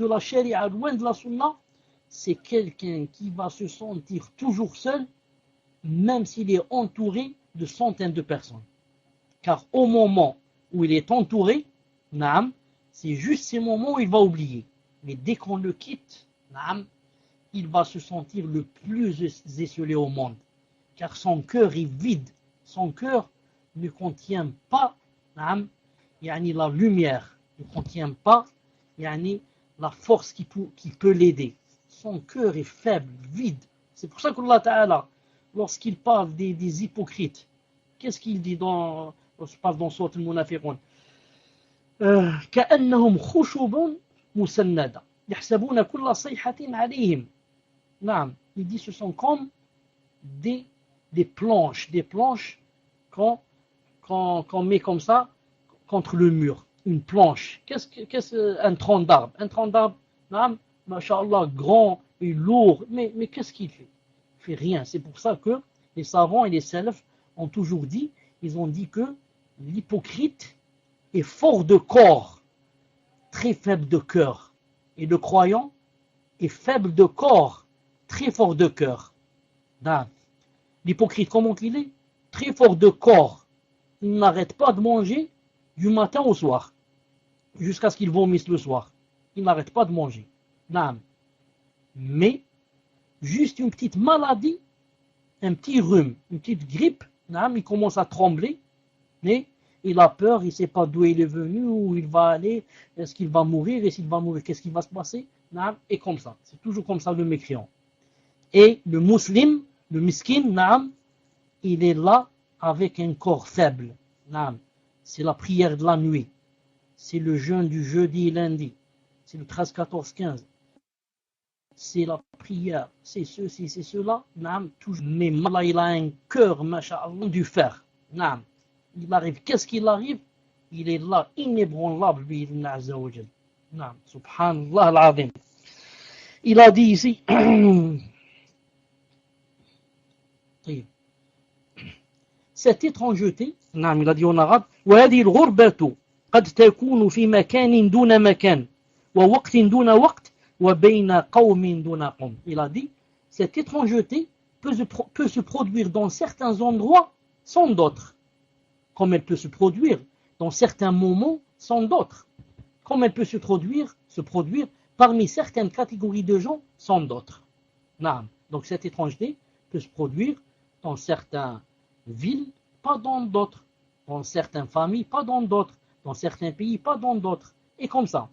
la charia, loin de la sunna, c'est quelqu'un qui va se sentir toujours seul, même s'il est entouré de centaines de personnes. Car au moment où il est entouré, c'est juste ces moments où il va oublier. Mais dès qu'on le quitte, il va se sentir le plus esselé au monde. Car son cœur est vide. Son cœur ne contient pas la lumière, ne contient pas la force qui peut l'aider. Son cœur est faible, vide. C'est pour ça qu'Allah Ta'ala, lorsqu'il parle des hypocrites, qu'est-ce qu'il dit lorsqu'il parle dans Sourate Al-Munafiqun? كأنهم خشب مسندة يحسبون كل صيحة عليهم. Il dit ce sont comme des planches qu'on met comme ça contre le mur. Une planche. Qu'est-ce un tronc d'arbre? Un tronc d'arbre, masha'Allah, grand et lourd. Mais qu'est-ce qu'il fait? Il fait rien. C'est pour ça que les savants et les salafs ont toujours dit, ils ont dit que l'hypocrite est fort de corps, très faible de cœur. Et le croyant est faible de corps, très fort de cœur. L'hypocrite, comment il est? Très fort de corps. Il n'arrête pas de manger du matin au soir, jusqu'à ce qu'il vomisse le soir. Il n'arrête pas de manger. Mais, juste une petite maladie, un petit rhume, une petite grippe, il commence à trembler, mais il a peur, il ne sait pas d'où il est venu, où il va aller, est-ce qu'il va mourir, et s'il va mourir, qu'est-ce qui va se passer? Et comme ça, c'est toujours comme ça le mécréant. Et le musulman, le miskin, il est là avec un corps faible. C'est la prière de la nuit, c'est le jeûne du jeudi et lundi, c'est le 13, 14, 15. C'est la prière, c'est ceci, c'est cela, toujours. Mais là, il a un cœur, masha'Allah, du fer. Il arrive, qu'est-ce qu'il arrive? Il est là, inébranlable, bi'idhni azza wa jal. Subhanallah al-azim. Il a dit ici, cette étrangeté, نعم, il a dit en arabe, وهذه الغربة قد تكون في مكان دون مكان ووقت دون وقت وبين قوم دون قوم. Il a dit, cette étrangeté peut se produire dans certains endroits sans d'autres, comme elle peut se produire dans certains moments sans d'autres, comme elle peut se produire parmi certaines catégories de gens sans d'autres. Donc cette étrangeté peut se produire dans certaines villes, pas dans d'autres, dans certaines familles, pas dans d'autres, dans certains pays, pas dans d'autres, et comme ça.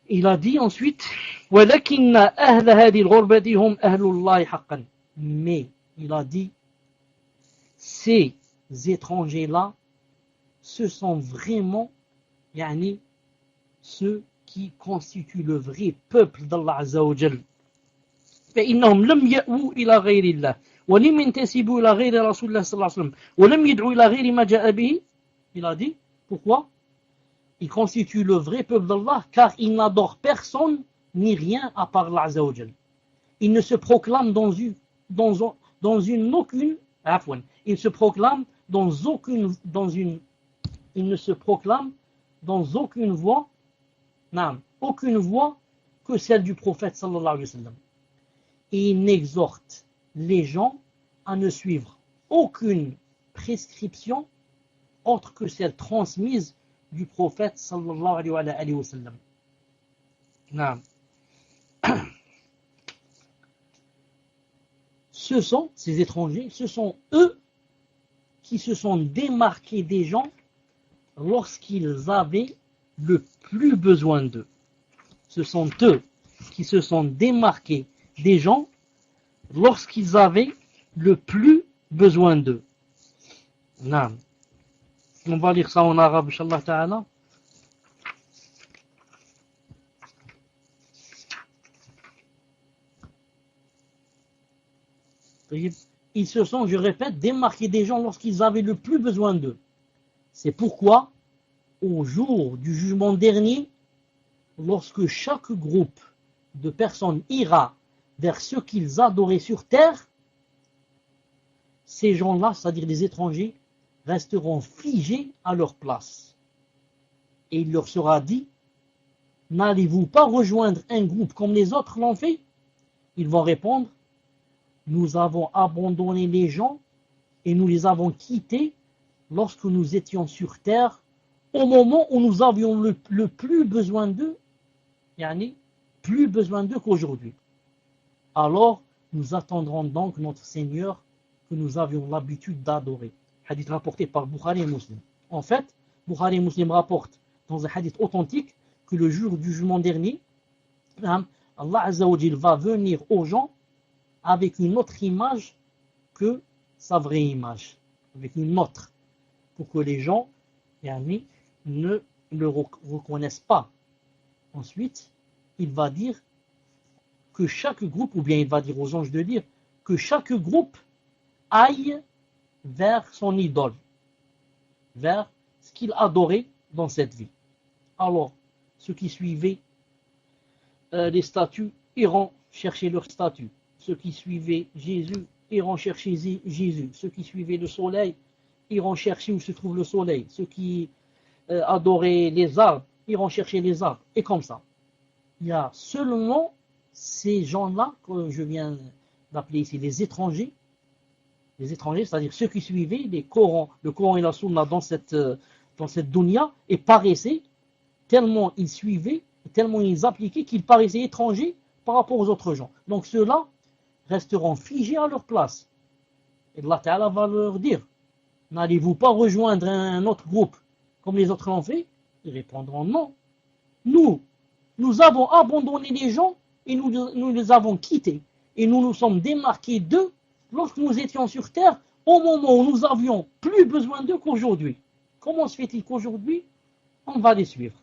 Il a dit ensuite, وَلَكِنَّ أَهْلَ هَذِهِ الْغُرْبَةِ هُمْ أَهْلُ اللَّهِ حَقًّا. Mais, il a dit, ces étrangers-là, ce sont vraiment, ceux qui constituent le vrai peuple d'Allah Azza wa Jal. فإنهم لم يأووا إلى غير الله ولم ينتسبوا إلى غير رسول الله صلى الله عليه وسلم ولم يدعوا إلى غير ما جاء به. Il a dit, pourquoi? Ils constituent le vrai peuple d'Allah car ils n'adorent personne ni rien à part Allah Azza wa Jal. Ils ne se proclament ils se proclament ils ne se proclament dans aucune voie, que celle du prophète sallallahu alayhi wa sallam. Et il n'exhorte les gens à ne suivre aucune prescription autre que celle transmise du prophète sallallahu alayhi wa sallam. Ces étrangers, ce sont eux qui se sont démarqués des gens lorsqu'ils avaient le plus besoin d'eux. Ce sont eux qui se sont démarqués des gens lorsqu'ils avaient le plus besoin d'eux. On va lire ça en arabe, Inch'Allah ta'ala. Ils se sont, je répète, démarqués des gens lorsqu'ils avaient le plus besoin d'eux. C'est pourquoi, au jour du jugement dernier, lorsque chaque groupe de personnes ira vers ceux qu'ils adoraient sur terre, ces gens-là, c'est-à-dire les étrangers, resteront figés à leur place. Et il leur sera dit, n'allez-vous pas rejoindre un groupe comme les autres l'ont fait? Ils vont répondre, nous avons abandonné les gens et nous les avons quittés lorsque nous étions sur terre, au moment où nous avions le plus besoin d'eux, plus besoin d'eux qu'aujourd'hui. Alors, nous attendrons donc notre Seigneur que nous avions l'habitude d'adorer. Hadith rapporté par Bukhari et Muslim. En fait, Bukhari et Muslim rapportent dans un hadith authentique que le jour du jugement dernier, Allah Azza wa Jal va venir aux gens avec une autre image que sa vraie image, avec une autre, pour que les gens ne le reconnaissent pas. Ensuite, il va dire que chaque groupe, ou bien il va dire aux anges de dire que chaque groupe aille vers son idole, vers ce qu'il adorait dans cette vie. Alors, ceux qui suivaient les statues iront chercher leurs statues. Ceux qui suivaient Jésus iront chercher Jésus. Ceux qui suivaient le soleil iront chercher où se trouve le soleil. Ceux qui adoraient les arbres iront chercher les arbres. Et comme ça. Il y a seulement ces gens-là que je viens d'appeler ici les étrangers, c'est-à-dire ceux qui suivaient le Coran et la Sunna dans cette dunya et paraissaient, tellement ils suivaient, tellement ils appliquaient qu'ils paraissaient étrangers par rapport aux autres gens. Donc ceux-là resteront figés à leur place. Et Allah Ta'ala va leur dire, n'allez-vous pas rejoindre un autre groupe comme les autres l'ont fait? Ils répondront non. Nous avons abandonné les gens et nous les avons quittés. Et nous nous sommes démarqués d'eux lorsque nous étions sur terre, au moment où nous avions plus besoin d'eux qu'aujourd'hui. Comment se fait-il qu'aujourd'hui, on va les suivre?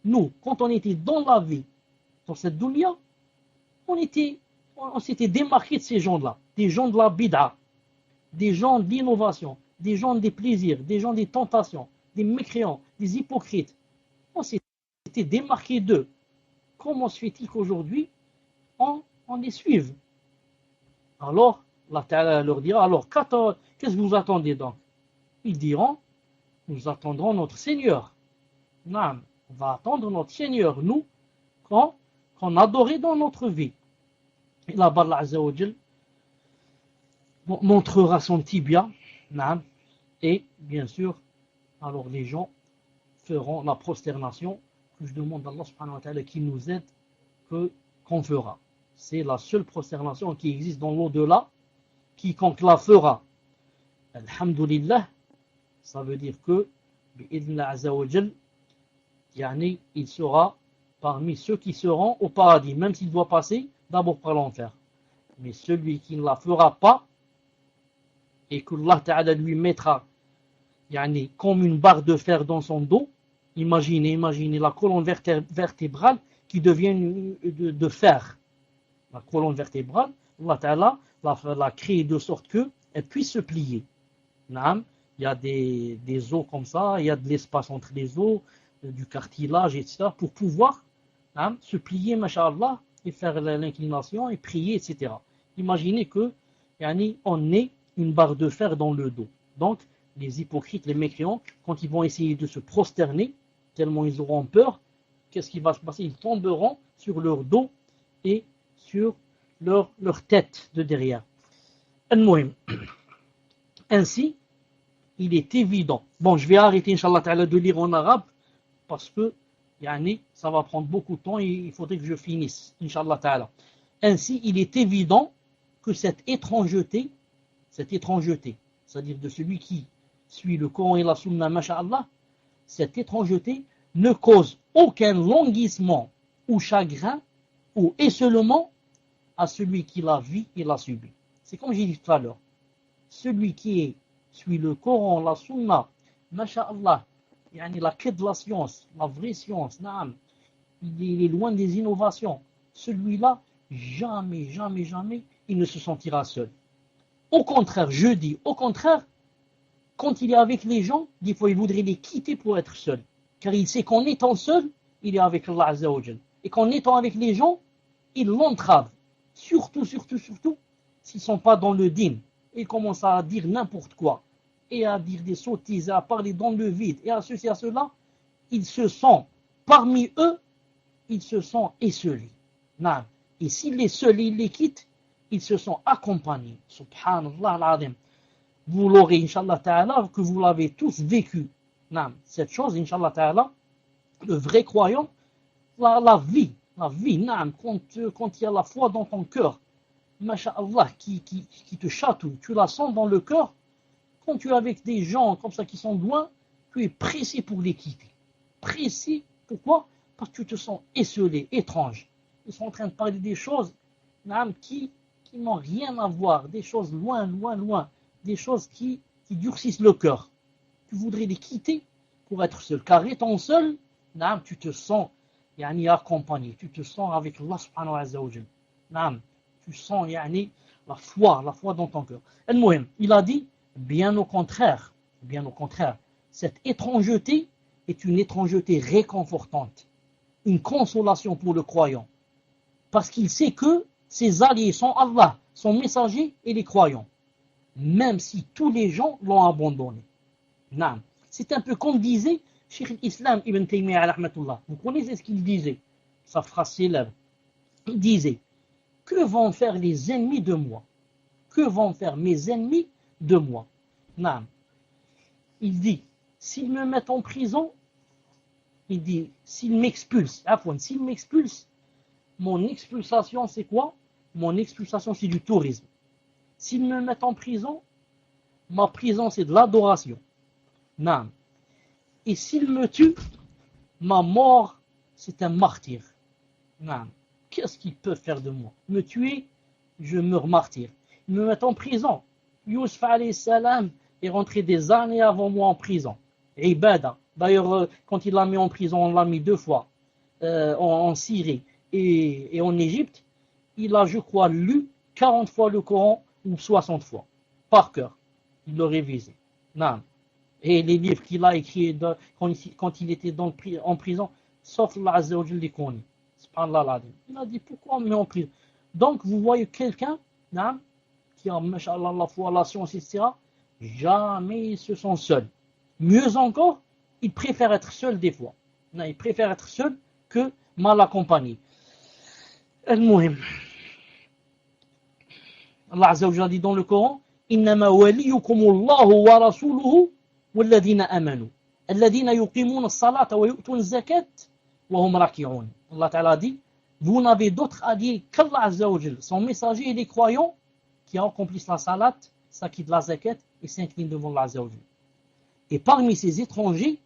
Nous, quand on était dans la vie, dans cette dunya, on s'était démarqué de ces gens-là, des gens de la bid'a, des gens de l'innovation, des gens des plaisirs, des gens des tentations, des mécréants, des hypocrites. On s'était démarqué d'eux. comment se fait-il qu'aujourd'hui on les suive? Alors, Allah Ta'ala leur dira, alors qu'est-ce que vous attendez donc? Ils diront, nous attendrons notre Seigneur. Non, on va attendre notre Seigneur, nous, qu'on adorait dans notre vie. Et là-bas, Allah Azza wa Jal montrera son tibia, non, et bien sûr, alors les gens feront la prosternation que je demande à Allah subhanahu wa ta'ala qui nous aide qu'on fera. C'est la seule prosternation qui existe dans l'au-delà. Quiconque la fera, alhamdulillah, ça veut dire que bi'idhnillah azza wa jal, il sera parmi ceux qui seront au paradis, même s'il doit passer d'abord par l'enfer. Mais celui qui ne la fera pas, et que Allah Ta'ala lui mettra comme une barre de fer dans son dos, imaginez la colonne vertébrale qui devient de fer. La colonne vertébrale, Allah Ta'ala l'a créée de sorte qu'elle puisse se plier. Il y a des os comme ça, il y a de l'espace entre les os, du cartilage, etc. pour pouvoir se plier, masha'Allah, et faire l'inclination et prier, etc. Imaginez que on ait une barre de fer dans le dos. Donc, les hypocrites, les mécréants, quand ils vont essayer de se prosterner, tellement ils auront peur, qu'est-ce qui va se passer? Ils tomberont sur leur dos et sur leur tête de derrière. Ainsi, il est évident. Bon, je vais arrêter, Inch'Allah Ta'ala, de lire en arabe, parce que ça va prendre beaucoup de temps et il faudrait que je finisse, Inch'Allah Ta'ala. Ainsi, il est évident que cette étrangeté, c'est-à-dire de celui qui suit le Coran et la Sunna, masha'Allah, cette étrangeté ne cause aucun languissement ou chagrin ou éceulement à celui qui la vit et la subit. C'est comme j'ai dit tout à l'heure. Celui qui suit le Coran, la Sunna, masha'Allah, la quête de la science, la vraie science, il est loin des innovations. Celui-là, jamais, il ne se sentira seul. Au contraire, je dis, quand il est avec les gens, des fois il voudrait les quitter pour être seul. Car il sait qu'en étant seul, il est avec Allah Azza wa Jal. Et qu'en étant avec les gens, il l'entrave. Surtout, s'ils ne sont pas dans le din. Ils commencent à dire n'importe quoi. Et à dire des sottises, à parler dans le vide, et à ceci, à cela. Ils se sont, parmi eux, ils se sont esselés. Et s'ils les seuls, ils les quittent, ils se sont accompagnés. Subhanallah al-Azim. Vous l'aurez, Inch'Allah Ta'ala, que vous l'avez tous vécu. Cette chose, Inch'Allah Ta'ala, le vrai croyant, la vie, quand il y a la foi dans ton cœur, masha'Allah, qui te chatouille, tu la sens dans le cœur, quand tu es avec des gens comme ça qui sont loin, tu es pressé pour les quitter. Pressé, pourquoi? Parce que tu te sens esselé, étrange. Ils sont en train de parler des choses qui n'ont rien à voir, des choses loin, des choses qui durcissent le cœur. Tu voudrais les quitter pour être seul. Car étant seul, tu te sens accompagné, tu te sens avec Allah subhanahu wa ta'ala. Tu sens la foi dans ton cœur. Il a dit, bien au contraire, cette étrangeté est une étrangeté réconfortante, une consolation pour le croyant. Parce qu'il sait que ses alliés sont Allah, son messager et les croyants. Même si tous les gens l'ont abandonné. C'est un peu comme disait Cheikh l'Islam Ibn Taymiyyah rahmatullah. Vous connaissez ce qu'il disait, sa phrase célèbre. Il disait, que vont faire les ennemis de moi? Que vont faire mes ennemis de moi? Il dit, s'ils me mettent en prison, il dit, s'ils m'expulsent, mon expulsation c'est quoi? Mon expulsation c'est du tourisme. S'ils me mettent en prison, ma prison c'est de l'adoration. Et s'ils me tuent, ma mort c'est un martyr. Qu'est-ce qu'ils peuvent faire de moi? Me tuer, je meurs martyr. Ils me mettent en prison. Yusuf alayhi salam est rentré des années avant moi en prison. Ibada. D'ailleurs, quand il l'a mis en prison, on l'a mis 2 fois en Syrie et en Égypte. Il a, je crois, lu 40 fois le Coran ou 60 fois, par cœur. Il l'a révisé. Et les livres qu'il a écrits quand il était en prison, sauf Allah Azza wa Jalla les connaît. Il a dit pourquoi on met en prison. Donc vous voyez quelqu'un qui a, machallah, la foi, la science, etc. Jamais ils se sent seuls. Mieux encore, ils préfèrent être seuls des fois. Non, ils préfèrent être seuls que mal accompagnés. المهم Allah Azza wa Jalla dit dans le Coran إنما وليكم الله ورسوله والذين آمنوا الذين يقيمون الصلاة ويؤتون الزكاة وهم راكعون. Allah Ta'ala dit vous n'avez d'autre allié qu'Allah Azza wa Jalla, son messager et les croyants qui accomplissent la salat, s'acquittent la zakat et s'inclinent devant Allah Azza wa Jalla. Et parmi ces étrangers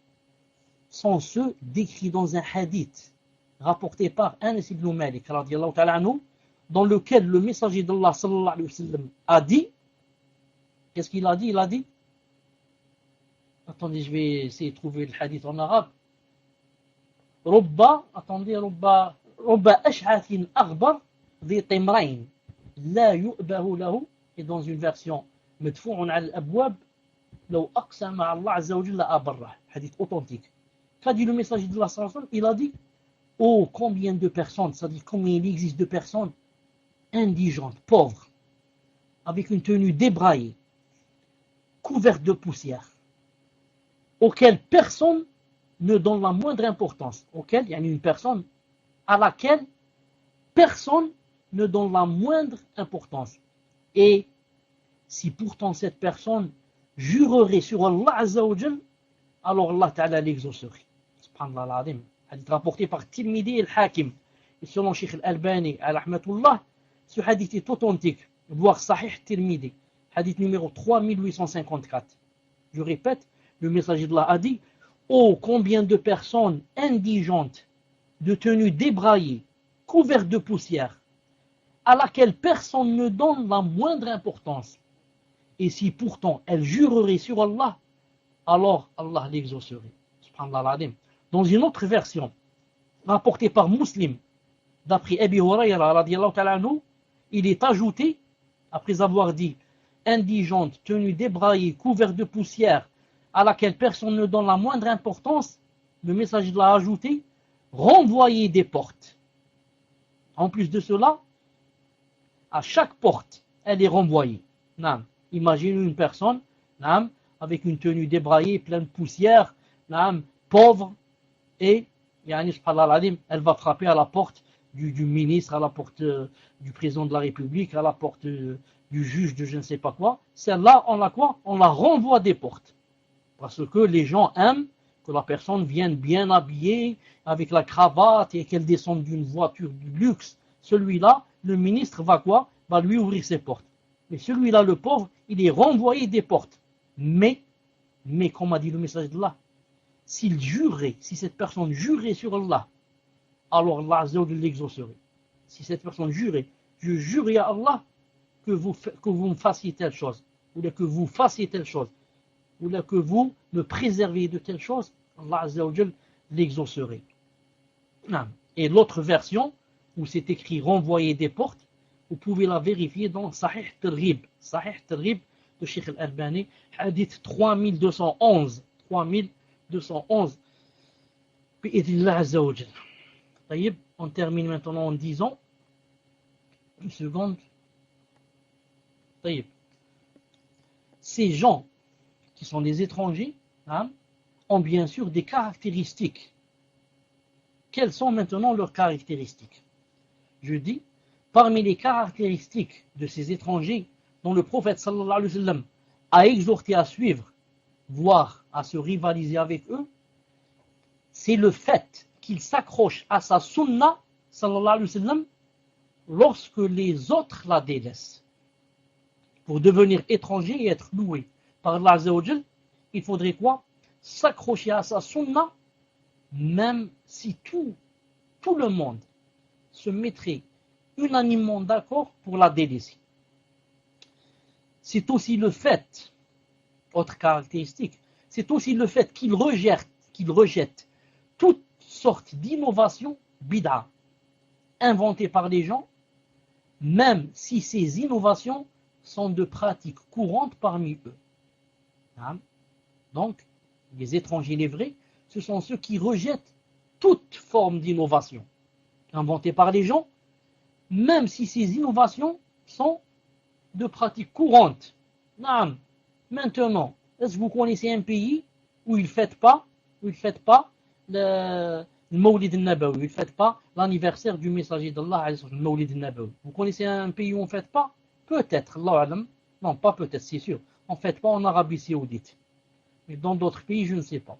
sont ceux décrits dans un hadith rapporté par Anas ibn Malik radiyallahu ta'ala anhu, dans lequel le messager d'Allah sallallahu alayhi wa sallam a dit, qu'est-ce qu'il a dit? Il a dit, attendez, je vais essayer de trouver le hadith en arabe. رب أشعث أغبر ذي طمرين لا يؤبه له. Et dans une version مدفوع على الأبواب لو أقسم على الله عز وجل أبره. Hadith authentique. Qu'a dit le messager d'Allah sallallahu alayhi wa sallam? Il a dit, oh, combien de personnes, c'est-à-dire combien il existe de personnes indigentes, pauvres, avec une tenue débraillée, couverte de poussière, auxquelles personne ne donne la moindre importance, auquel il y a une personne à laquelle personne ne donne la moindre importance. Et si pourtant cette personne jurerait sur Allah Azza wa Jal, alors Allah Ta'ala l'exaucerait. Subhanallah al-Azim. Hadith rapporté par Tirmidhi et al-Hakim. Et selon Sheikh al-Albani, rahmatullah, ce hadith est authentique, voire Sahih Tirmidhi, hadith numéro 3854. Je répète, le messager d'Allah a dit, oh, combien de personnes indigentes, de tenues débraillées, couvertes de poussière, à laquelle personne ne donne la moindre importance. Et si pourtant elles jureraient sur Allah, alors Allah l'exaucerait. Subhanallah al-Azim. Dans une autre version, rapportée par Muslim, d'après Abi Hurayra radiyallahu ta'ala anhu, il est ajouté, après avoir dit indigente, tenue débraillée, couverte de poussière, à laquelle personne ne donne la moindre importance, le messager l'a ajouté, renvoyer des portes. En plus de cela, à chaque porte, elle est renvoyée. Imaginez une personne avec une tenue débraillée, pleine de poussière, pauvre, et elle va frapper à la porte du ministre, à la porte du président de la République, à la porte du juge de je ne sais pas quoi. Celle-là, on la quoi? On la renvoie des portes. Parce que les gens aiment que la personne vienne bien habillée, avec la cravate, et qu'elle descende d'une voiture de luxe. Celui-là, le ministre va quoi? Va lui ouvrir ses portes. Mais celui-là, le pauvre, il est renvoyé des portes. Mais comme a dit le message d'Allah, s'il jurait, si cette personne jurait sur Allah, alors Allah Azza wa Jalla l'exaucerait. Si cette personne jurait, je jure à Allah que vous me fassiez telle chose, ou que vous fassiez telle chose, ou que vous me préserviez de telle chose, Allah Azza wa Jalla l'exaucerait. Et l'autre version, où c'est écrit renvoyer des portes, vous pouvez la vérifier dans Sahih Targhib de Sheikh al-Albani, hadith 3211. 3211. Bi'idhnillah Azza wa Jalla. On termine maintenant en disant, une seconde. Ces gens qui sont des étrangers ont bien sûr des caractéristiques. Quelles sont maintenant leurs caractéristiques? Je dis, parmi les caractéristiques de ces étrangers dont le prophète sallallahu alayhi wa sallam a exhorté à suivre, voire à se rivaliser avec eux, c'est le fait qu'ils s'accrochent à sa sunna sallallahu alayhi wa sallam lorsque les autres la délaissent. Pour devenir étranger et être loué par Allah Azza wa Jal, il faudrait quoi? S'accrocher à sa sunna, même si tout le monde se mettrait unanimement d'accord pour la délaisser. C'est aussi le fait, autre caractéristique, c'est aussi le fait qu'il rejette toutes sortes d'innovations bid'a, inventées par les gens, même si ces innovations sont de pratiques courantes parmi eux. Donc, les étrangers, les vrais, ce sont ceux qui rejettent toute forme d'innovation. inventées par les gens, même si ces innovations sont de pratiques courantes. Non. Maintenant, est-ce que vous connaissez un pays où ils ne fêtent pas le Mawlid al-Nabawi, ils ne fêtent pas l'anniversaire du messager d'Allah, le Mawlid al-Nabawi? Vous connaissez un pays où on ne fête pas? Peut-être, Allah alam. Non, pas peut-être, c'est sûr. On ne fête pas en Arabie Saoudite. Mais dans d'autres pays, je ne sais pas.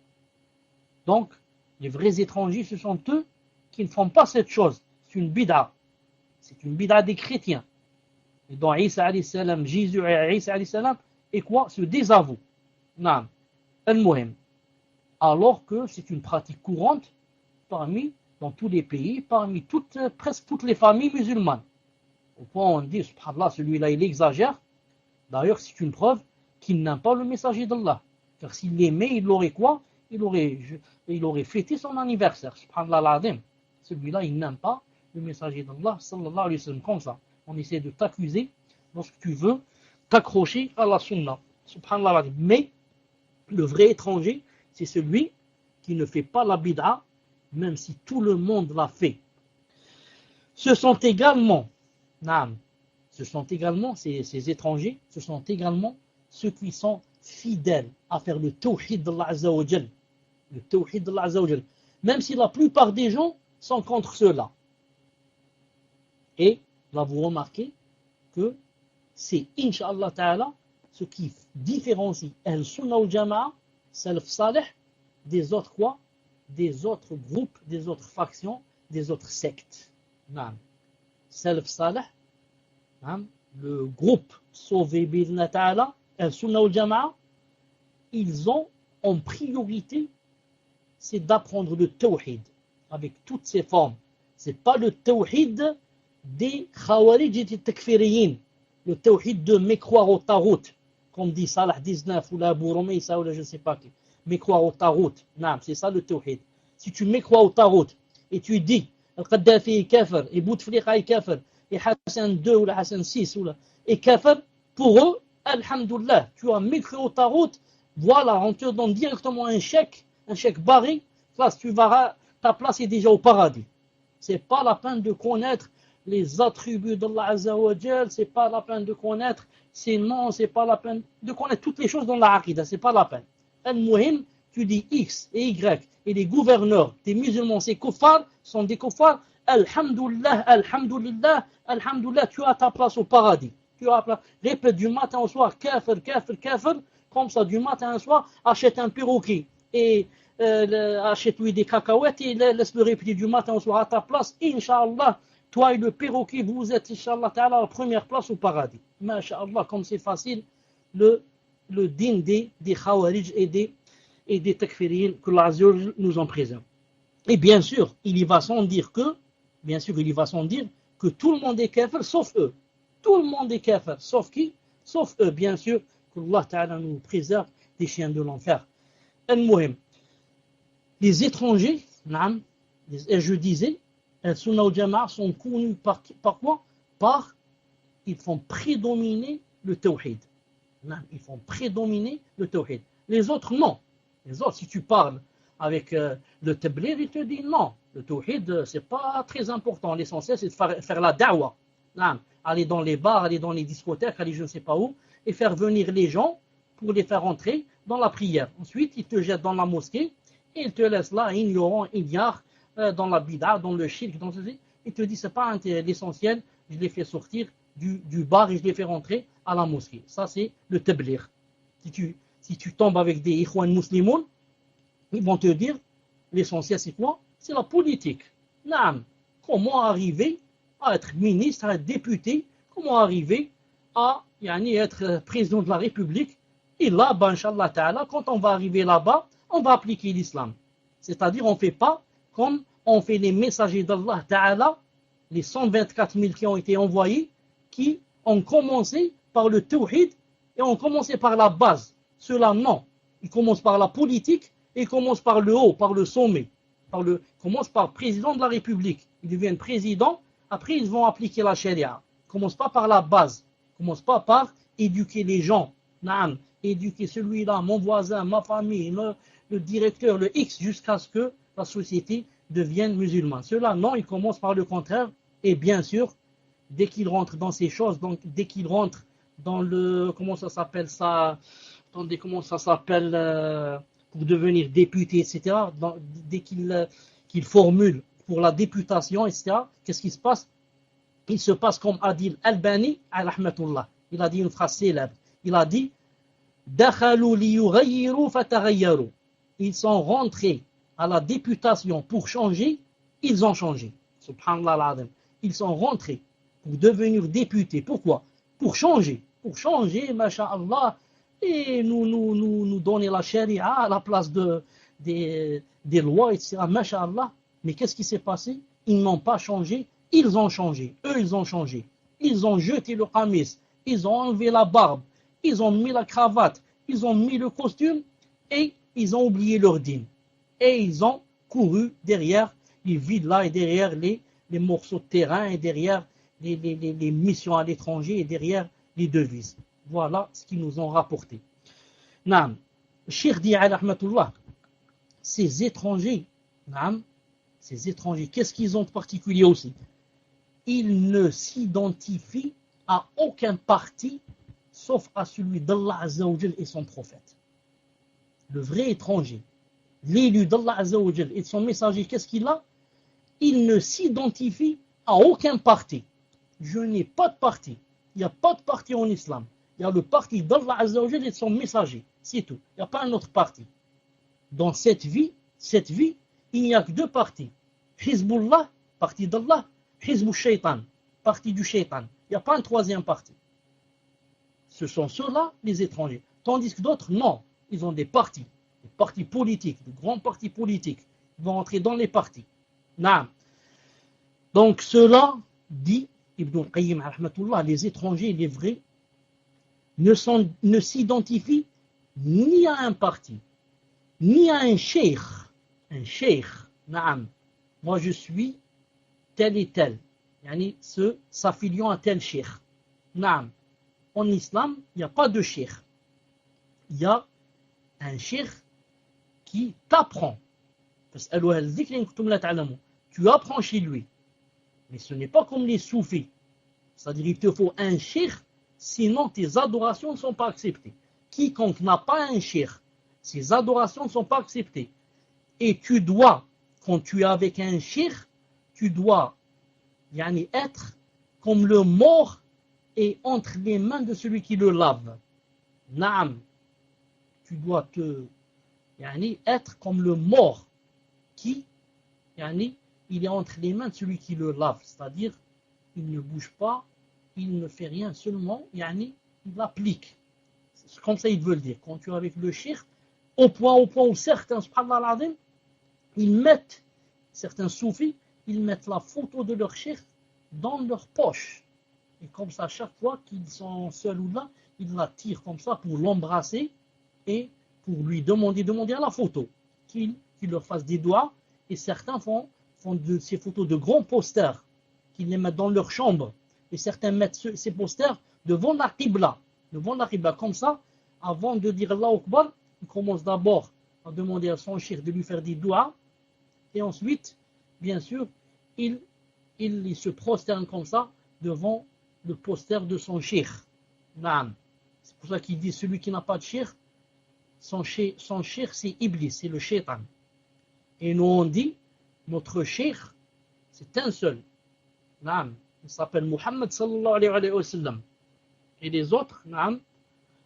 Donc, les vrais étrangers, ce sont eux qui ne font pas cette chose. C'est une bid'a. C'est une bid'a des chrétiens. Et dans Isa alayhi salam, Jésus et Isa alayhi salam, et quoi? Se désavoue. Non. Al-Muhim. Alors que c'est une pratique courante dans tous les pays, parmi presque toutes les familles musulmanes. Au point où on dit, subhanallah, celui-là, il exagère. D'ailleurs, c'est une preuve qu'il n'aime pas le messager d'Allah. Car s'il l'aimait, il aurait quoi? Il aurait fêté son anniversaire. Subhanallah al-Azim. Celui-là, il n'aime pas le messager d'Allah, sallallahu alayhi wa sallam. Comme ça, on essaie de t'accuser lorsque tu veux t'accrocher à la sunna. Subhanallah al-Azim. Mais le vrai étranger, c'est celui qui ne fait pas la bid'a, même si tout le monde l'a fait. Ce sont également, ces étrangers, ce sont également ceux qui sont fidèles à faire le tawhid d'Allah Azza wa Jal. Le tawhid d'Allah Azza wa Jal. Même si la plupart des gens sont contre cela. Et là, vous remarquez que c'est, Inch'Allah Ta'ala, ce qui différencie Al-Sunnah wal-Jama'a, Salaf Saleh, des autres quoi? Des autres groupes, des autres factions, des autres sectes. Salaf Saleh, le groupe sauvé Bidna Ta'ala, Al-Sunnah wal-Jama'a, ils ont en priorité, c'est d'apprendre le tawhid avec toutes ses formes. C'est pas le tawhid des khawarij et des takfiriyin, le tawhid de mécroire au tarout, comme dit Salah 19 ou la Abu Rumaysa ou la je ne sais pas qui. Mécroire au tarout, c'est ça le tawhid. Si tu mécrois au tarout et tu dis Al-Qaddafi est kafir, et Bouteflika est kafir, et Hassan 2 ou la Hassan 6 ou la est kafir, pour eux, alhamdoulilah, tu as mécru au tarout, voilà, on te donne directement un chèque barré, ta place est déjà au paradis. C'est pas la peine de connaître les attributs d'Allah Azza wa Jal, c'est pas la peine de connaître ses noms, c'est pas la peine de connaître toutes les choses dans la Aqidah, c'est pas la peine. Al-Muhim, tu dis X et Y, et les gouverneurs des musulmans, ces kuffars, sont des kuffars, alhamdoulilah, alhamdoulilah, alhamdoulilah, tu as ta place au paradis. Répète du matin au soir, kafir, kafir, kafir, comme ça, du matin au soir, achète un perroquet et achète-lui des cacahuètes et laisse-le répéter du matin au soir à ta place. Inch'Allah, toi et le perroquet, vous êtes, Inch'Allah, à la première place au paradis. Masha'Allah, comme c'est facile, le din des khawarij et des takfiriyin que l'Azur nous en présente. Et bien sûr, il va sans dire que tout le monde est kafir, sauf eux. Tout le monde est kafir, sauf qui? Sauf eux, bien sûr, que Allah Ta'ala nous préserve des chiens de l'enfer. Al-Muhim. Les étrangers, je disais, Al-Sunnah wal-Jama'a sont connus par quoi? Ils font prédominer le tawhid. Ils font prédominer le tawhid. Les autres, non. Les autres, si tu parles avec le tabligh, il te dit non. Le tawhid, c'est pas très important. L'essentiel, c'est de faire la da'wa. Aller dans les bars, aller dans les discothèques, aller je ne sais pas où, et faire venir les gens pour les faire entrer dans la prière. Ensuite, ils te jettent dans la mosquée et ils te laissent là, ignorant, ignare, dans la bid'a, dans le shirk, dans ceci. Ils te disent, c'est pas l'essentiel, je les fais sortir du bar et je les fais rentrer à la mosquée. Ça, c'est le tabligh. Si tu tombes avec des ikhwan muslimoun, ils vont te dire, l'essentiel c'est quoi? C'est la politique. Comment arriver à être ministre, à être député? Comment arriver à être président de la République? Et là, Inch'Allah Ta'ala, quand on va arriver là-bas, on va appliquer l'islam. C'est-à-dire, on ne fait pas comme on fait les messagers d'Allah Ta'ala, les 124 000 qui ont été envoyés, qui ont commencé par le tawhid et ont commencé par la base. Ceux-là, non. Ils commencent par la politique et ils commencent par le haut, par le sommet. Ils commencent par président de la République. Ils deviennent présidents, après ils vont appliquer la charia. Ils ne commencent pas par la base. Ils ne commencent pas par éduquer les gens. Éduquer celui-là, mon voisin, ma famille, le directeur, le X, jusqu'à ce que la société deviennent musulmans. Ceux-là, non, ils commencent par le contraire. Et bien sûr, dès qu'ils rentrent dans ces choses, donc dès qu'ils rentrent dans le, comment ça s'appelle ça, attendez, comment ça s'appelle, pour devenir député, etc., dès qu'ils formulent pour la députation, etc., qu'est-ce qui se passe? Il se passe comme a dit Al-Albani, rahmatullah. Il a dit une phrase célèbre. Il a dit Dakhalu liyughayyiru fataghayyaru. Ils sont rentrés à la députation pour changer, ils ont changé. Subhanallah al-azim. Ils sont rentrés pour devenir députés. Pourquoi? Pour changer, masha'Allah, et nous donner la charia à la place des lois, etc. Masha'Allah. Mais qu'est-ce qui s'est passé? Ils n'ont pas changé, ils ont changé. Eux, ils ont changé. Ils ont jeté le qamis, ils ont enlevé la barbe, ils ont mis la cravate, ils ont mis le costume et ils ont oublié leur dîme. Et ils ont couru derrière les villas et derrière les morceaux de terrain et derrière les missions à l'étranger et derrière les devises. Voilà ce qu'ils nous ont rapporté. Naam. Cheikh dit rahmatullah, ces étrangers, qu'est-ce qu'ils ont de particulier aussi? Ils ne s'identifient à aucun parti sauf à celui d'Allah Azza wa Jal et son prophète. Le vrai étranger, l'élu d'Allah Azza wa Jal et son messager, qu'est-ce qu'il a? Il ne s'identifie à aucun parti. Je n'ai pas de parti. Il n'y a pas de parti en islam. Il y a le parti d'Allah Azza wa Jal et de son messager. C'est tout. Il n'y a pas un autre parti. Dans cette vie, il n'y a que deux partis. Hizbullah, parti d'Allah. Hizbul Shaitan, parti du Shaitan. Il n'y a pas un troisième parti. Ce sont ceux-là, les étrangers. Tandis que d'autres, non. Ils ont des partis politiques, de grands partis politiques. Ils vont entrer dans les partis. Naam. Donc ceux-là, dit Ibn al-Qayyim, rahmatullah, les étrangers, les vrais, ne s'identifient ni à un parti, ni à un cheikh. Un cheikh, naam. Moi je suis tel et tel. Yani s'affiliant à tel cheikh. Naam. En islam, il n'y a pas de cheikh. Il y a un cheikh qui t'apprend. Tu apprends chez lui. Mais ce n'est pas comme les soufis. C'est-à-dire il te faut un cheikh, sinon tes adorations ne sont pas acceptées. Quiconque n'a pas un cheikh, ses adorations ne sont pas acceptées. Et tu dois, quand tu es avec un cheikh, tu dois être comme le mort et entre les mains de celui qui le lave. Naam. Tu dois être comme le mort qui, il est entre les mains de celui qui le lave. C'est-à-dire, il ne bouge pas, il ne fait rien, seulement, il applique. C'est comme ça, il veut le dire. Quand tu es avec le cheikh, au point où certains, subhanallah al-azim, certains soufis, ils mettent la photo de leur cheikh dans leur poche. Et comme ça, chaque fois qu'ils sont seuls ou là, ils la tirent comme ça pour l'embrasser et pour lui demander à la photo qu'il leur fasse des doigts. Et certains font de ces photos de grands posters qu'ils les mettent dans leur chambre. Et certains mettent ces posters devant la qibla. Comme ça, avant de dire Allahu Akbar, ils commencent d'abord à demander à son cheikh de lui faire des doigts. Et ensuite, bien sûr, il se prosterne comme ça devant le poster de son cheikh. C'est pour ça qu'il dit celui qui n'a pas de cheikh, son cheikh c'est Iblis, c'est le shaitan. Et nous on dit, notre cheikh, c'est un seul. Il s'appelle Muhammad sallallahu alayhi wa sallam. Et les autres,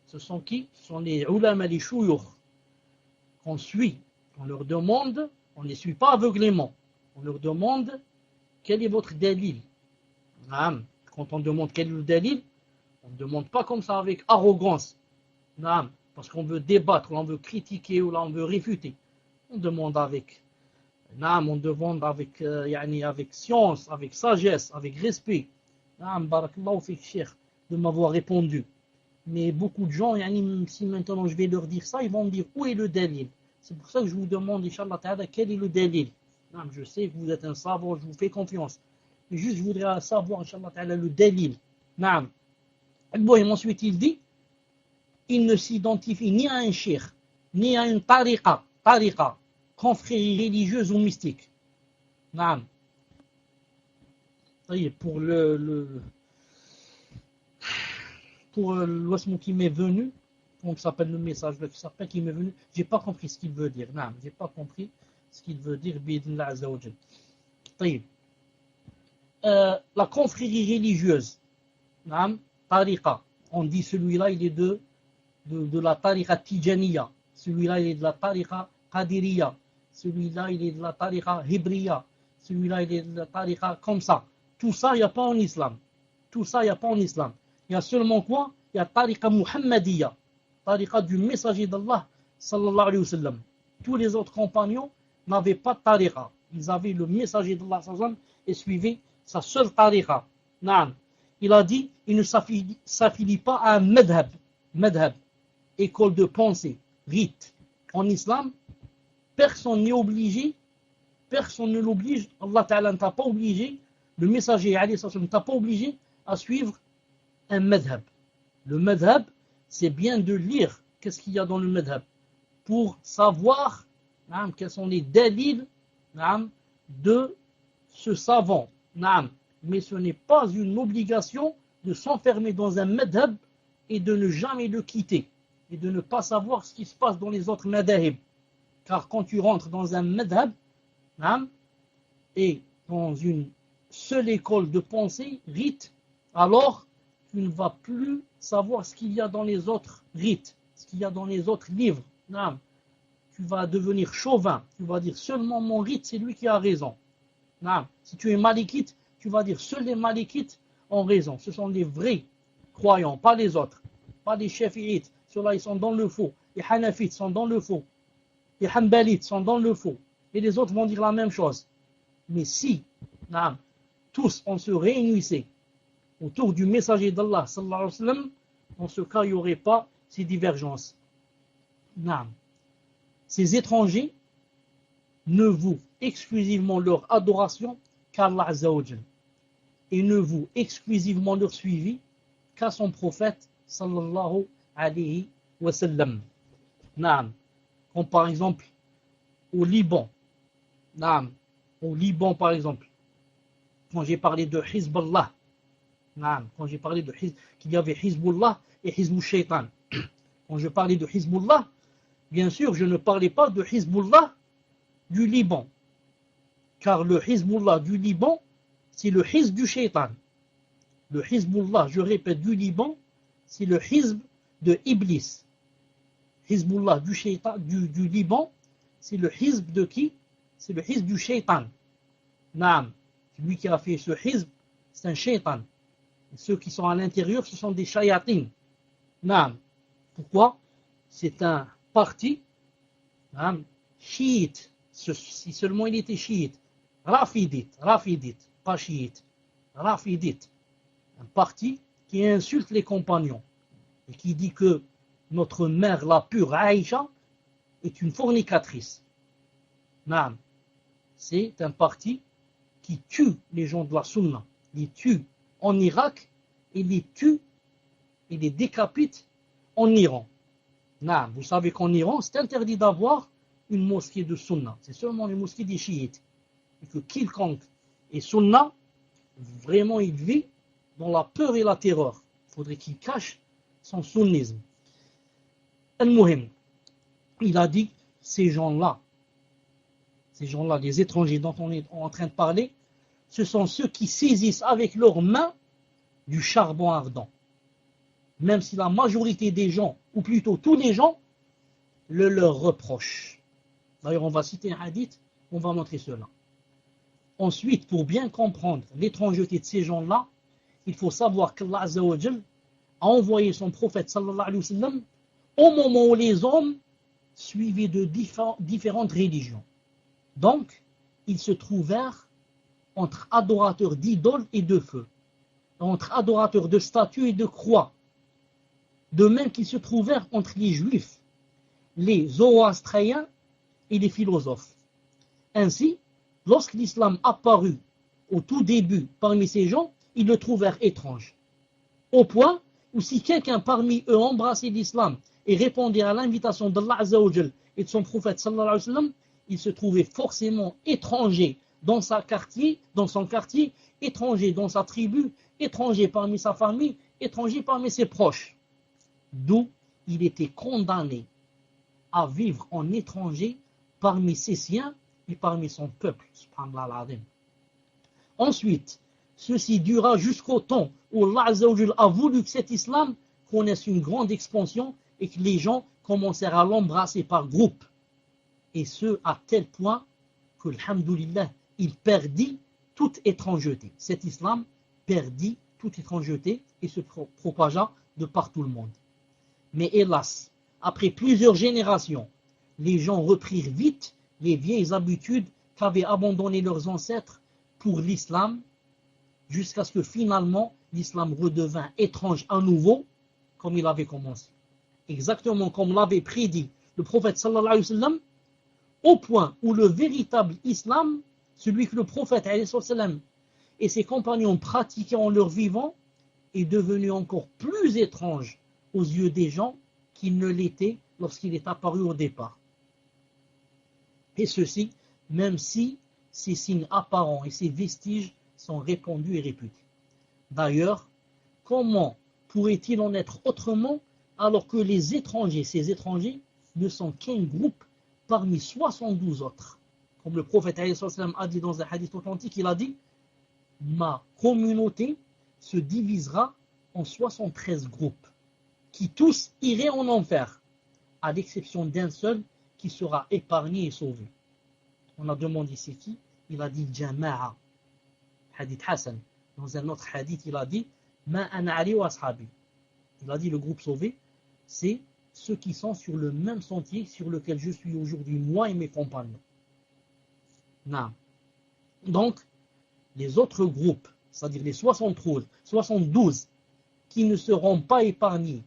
ce sont qui? Ce sont les ulama, les shuyukh, qu'on suit. On leur demande, on ne les suit pas aveuglément. On leur demande, quel est votre dalil? Quand on demande quel est le dalil, on ne demande pas comme ça avec arrogance. Parce qu'on veut débattre, ou on veut critiquer, ou là on veut réfuter. On demande avec avec science, avec sagesse, avec respect. Barakallahu fik cheikh de m'avoir répondu. Mais beaucoup de gens, si maintenant je vais leur dire ça, ils vont me dire où est le dalil. C'est pour ça que je vous demande, Inch'Allah Ta'ala, quel est le dalil. Je sais que vous êtes un savant, je vous fais confiance. Mais juste, je voudrais savoir, Inch'Allah Ta'ala, le dalil. Ensuite, il dit, il ne s'identifie ni à un cheikh, ni à une tariqa, confrérie religieuse ou mystique. Naam. Pour l'osmo qui m'est venu, on s'appelle le message, le serpent qui m'est venu, j'ai pas compris ce qu'il veut dire. Non, j'ai pas compris ce qu'il veut dire. Bi'idhnillah azza wa jal. La confrérie religieuse, non, tariqa, on dit celui-là il est de la tariqa tijaniya, celui-là il est de la tariqa qadiriya, celui-là il est de la tariqa hibriya, celui-là il est de la tariqa comme ça. Tout ça il n'y a pas en islam. Tout ça il n'y a pas en islam. Il y a seulement quoi? Il y a tariqa muhammadiya, tariqa du messager d'Allah sallallahu alayhi wa sallam. Tous les autres compagnons n'avaient pas de tariqa. Ils avaient le messager d'Allah sallallahu alayhi wa sallam et suivaient sa seule tariqa. Naam. Il a dit, il ne s'affilie pas à un madhab, école de pensée, rite. En islam, personne n'est obligé, personne ne l'oblige, Allah Ta'ala ne t'a pas obligé, le messager alayhi sallam ne t'a pas obligé à suivre un madhab. Le madhab, c'est bien de lire qu'est-ce qu'il y a dans le madhab pour savoir quels sont les dalils de ce savant. Mais ce n'est pas une obligation de s'enfermer dans un madhab et de ne jamais le quitter et de ne pas savoir ce qui se passe dans les autres madhab. Car quand tu rentres dans un madhab et dans une seule école de pensée, rite, alors tu ne vas plus savoir ce qu'il y a dans les autres rites, ce qu'il y a dans les autres livres. Tu vas devenir chauvin, tu vas dire seulement mon rite, c'est lui qui a raison. Si tu es malikite, tu vas dire seuls les malikites ont raison. Ce sont les vrais croyants, pas les autres. Pas les shafi'ites. Ceux-là, ils sont dans le faux. Les hanafites sont dans le faux. Les hanbalites sont dans le faux. Et les autres vont dire la même chose. Mais si, tous, on se réunissait autour du messager d'Allah, sallallahu alayhi wa sallam, dans ce cas, il n'y aurait pas ces divergences. Ces étrangers ne vouent exclusivement leur adoration qu'Allah Azza wa Jal, et ne vouent exclusivement leur suivi qu'à son prophète sallallahu alayhi wa sallam. Comme par exemple au Liban. Au Liban par exemple, quand j'ai parlé de Hizballah, quand j'ai parlé de qu'il y avait Hizbullah et Hizbul Shaitan. Quand je parlais de Hizbullah, bien sûr, je ne parlais pas de Hizbullah du Liban. Car le Hizbullah du Liban, c'est le Hizb du Shaitan. Le Hizbullah, je répète, du Liban, c'est le Hizb de Iblis. Hizbullah du Shaitan, du Liban, c'est le Hizb de qui? C'est le Hizb du Shaitan. Celui qui a fait ce Hizb, c'est un Shaitan. Ceux qui sont à l'intérieur, ce sont des shayatines. Pourquoi? C'est un parti chiite. Si seulement il était chiite. Rafidite, pas chiite. Rafidite. Un parti qui insulte les compagnons et qui dit que notre mère, la pure Aïcha, est une fornicatrice. C'est un parti qui tue les gens de la Sunna. Les tue en Irak et les tue et les décapite en Iran. Vous savez qu'en Iran, c'est interdit d'avoir une mosquée de Sunna. C'est seulement les mosquées des chiites. Et que quiconque est Sunna, vraiment il vit dans la peur et la terreur. Il faudrait qu'il cache son sunnisme. Al-Muhim, il a dit, ces gens-là, les étrangers dont on est en train de parler, ce sont ceux qui saisissent avec leurs mains du charbon ardent. Même si la majorité des gens, ou plutôt tous les gens, le leur reprochent. D'ailleurs, on va citer un hadith, on va montrer cela. Ensuite, pour bien comprendre l'étrangeté de ces gens-là, il faut savoir qu'Allah Azza wa Jal a envoyé son prophète sallallahu alayhi wa sallam au moment où les hommes suivaient de différentes religions. Donc, ils se trouvèrent entre adorateurs d'idoles et de feu, entre adorateurs de statues et de croix, de même qu'ils se trouvèrent entre les juifs, les zoroastriens et les philosophes. Ainsi, lorsque l'islam apparut au tout début parmi ces gens, ils le trouvèrent étrange. Au point où si quelqu'un parmi eux embrassait l'islam et répondait à l'invitation d'Allah Azza wa Jal et de son prophète sallallahu alayhi wa sallam, il se trouvait forcément étranger dans son quartier, étranger dans sa tribu, étranger parmi sa famille, étranger parmi ses proches. D'où il était condamné à vivre en étranger parmi ses siens et parmi son peuple. Subhanallah al-Azim. Ensuite, ceci dura jusqu'au temps où Allah Azza wa Jalla a voulu que cet islam connaisse une grande expansion et que les gens commencèrent à l'embrasser par groupe. Et ce, à tel point que, alhamdoulilah, il perdit toute étrangeté. Cet islam perdit toute étrangeté et se propagea de par tout le monde. Mais hélas, après plusieurs générations, les gens reprirent vite les vieilles habitudes qu'avaient abandonnées leurs ancêtres pour l'islam, jusqu'à ce que finalement l'islam redevint étrange à nouveau, comme il avait commencé. Exactement comme l'avait prédit le prophète sallallahu alayhi wa sallam, au point où le véritable islam, celui que le prophète alayhi wa sallam et ses compagnons pratiquaient en leur vivant, est devenu encore plus étrange aux yeux des gens qu'il ne l'était lorsqu'il est apparu au départ. Et ceci, même si ces signes apparents et ces vestiges sont répandus et réputés. D'ailleurs, comment pourrait-il en être autrement alors que les étrangers, ces étrangers, ne sont qu'un groupe parmi 72 autres. Comme le prophète a dit dans un hadith authentique, il a dit « Ma communauté se divisera en 73 groupes, qui tous iraient en enfer, à l'exception d'un seul qui sera épargné et sauvé. » On a demandé c'est qui? Il a dit « Jama'a ». Hadith Hassan. Dans un autre hadith, il a dit « Ma ana ali wa ashabi ». Il a dit le groupe sauvé, c'est ceux qui sont sur le même sentier sur lequel je suis aujourd'hui, moi et mes compagnons. Non. Donc, les autres groupes, c'est-à-dire les 72 qui ne seront pas épargnés,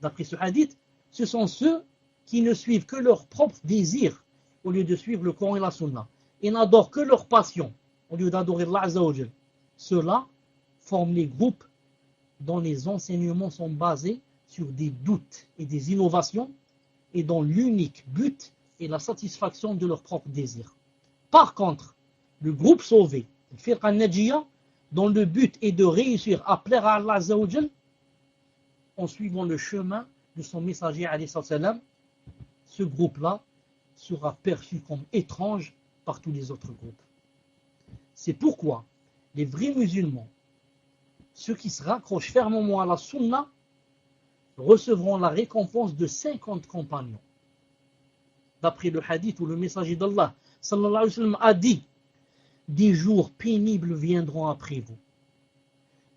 d'après ce hadith, ce sont ceux qui ne suivent que leurs propres désirs au lieu de suivre le Coran et la Sunna, et n'adorent que leur passion au lieu d'adorer Allah Azza wa Jal. Ceux-là forment les groupes dont les enseignements sont basés sur des doutes et des innovations et dont l'unique but est la satisfaction de leurs propres désirs. Par contre, le groupe sauvé, le Firqa Najiyya, dont le but est de réussir à plaire à Allah Azza wa Jal en suivant le chemin de son messager alayhi salam, ce groupe-là sera perçu comme étrange par tous les autres groupes. C'est pourquoi les vrais musulmans, ceux qui se raccrochent fermement à la sunna, recevront la récompense de 50 compagnons. D'après le hadith où le messager d'Allah sallallahu alayhi wa sallam a dit « Des jours pénibles viendront après vous.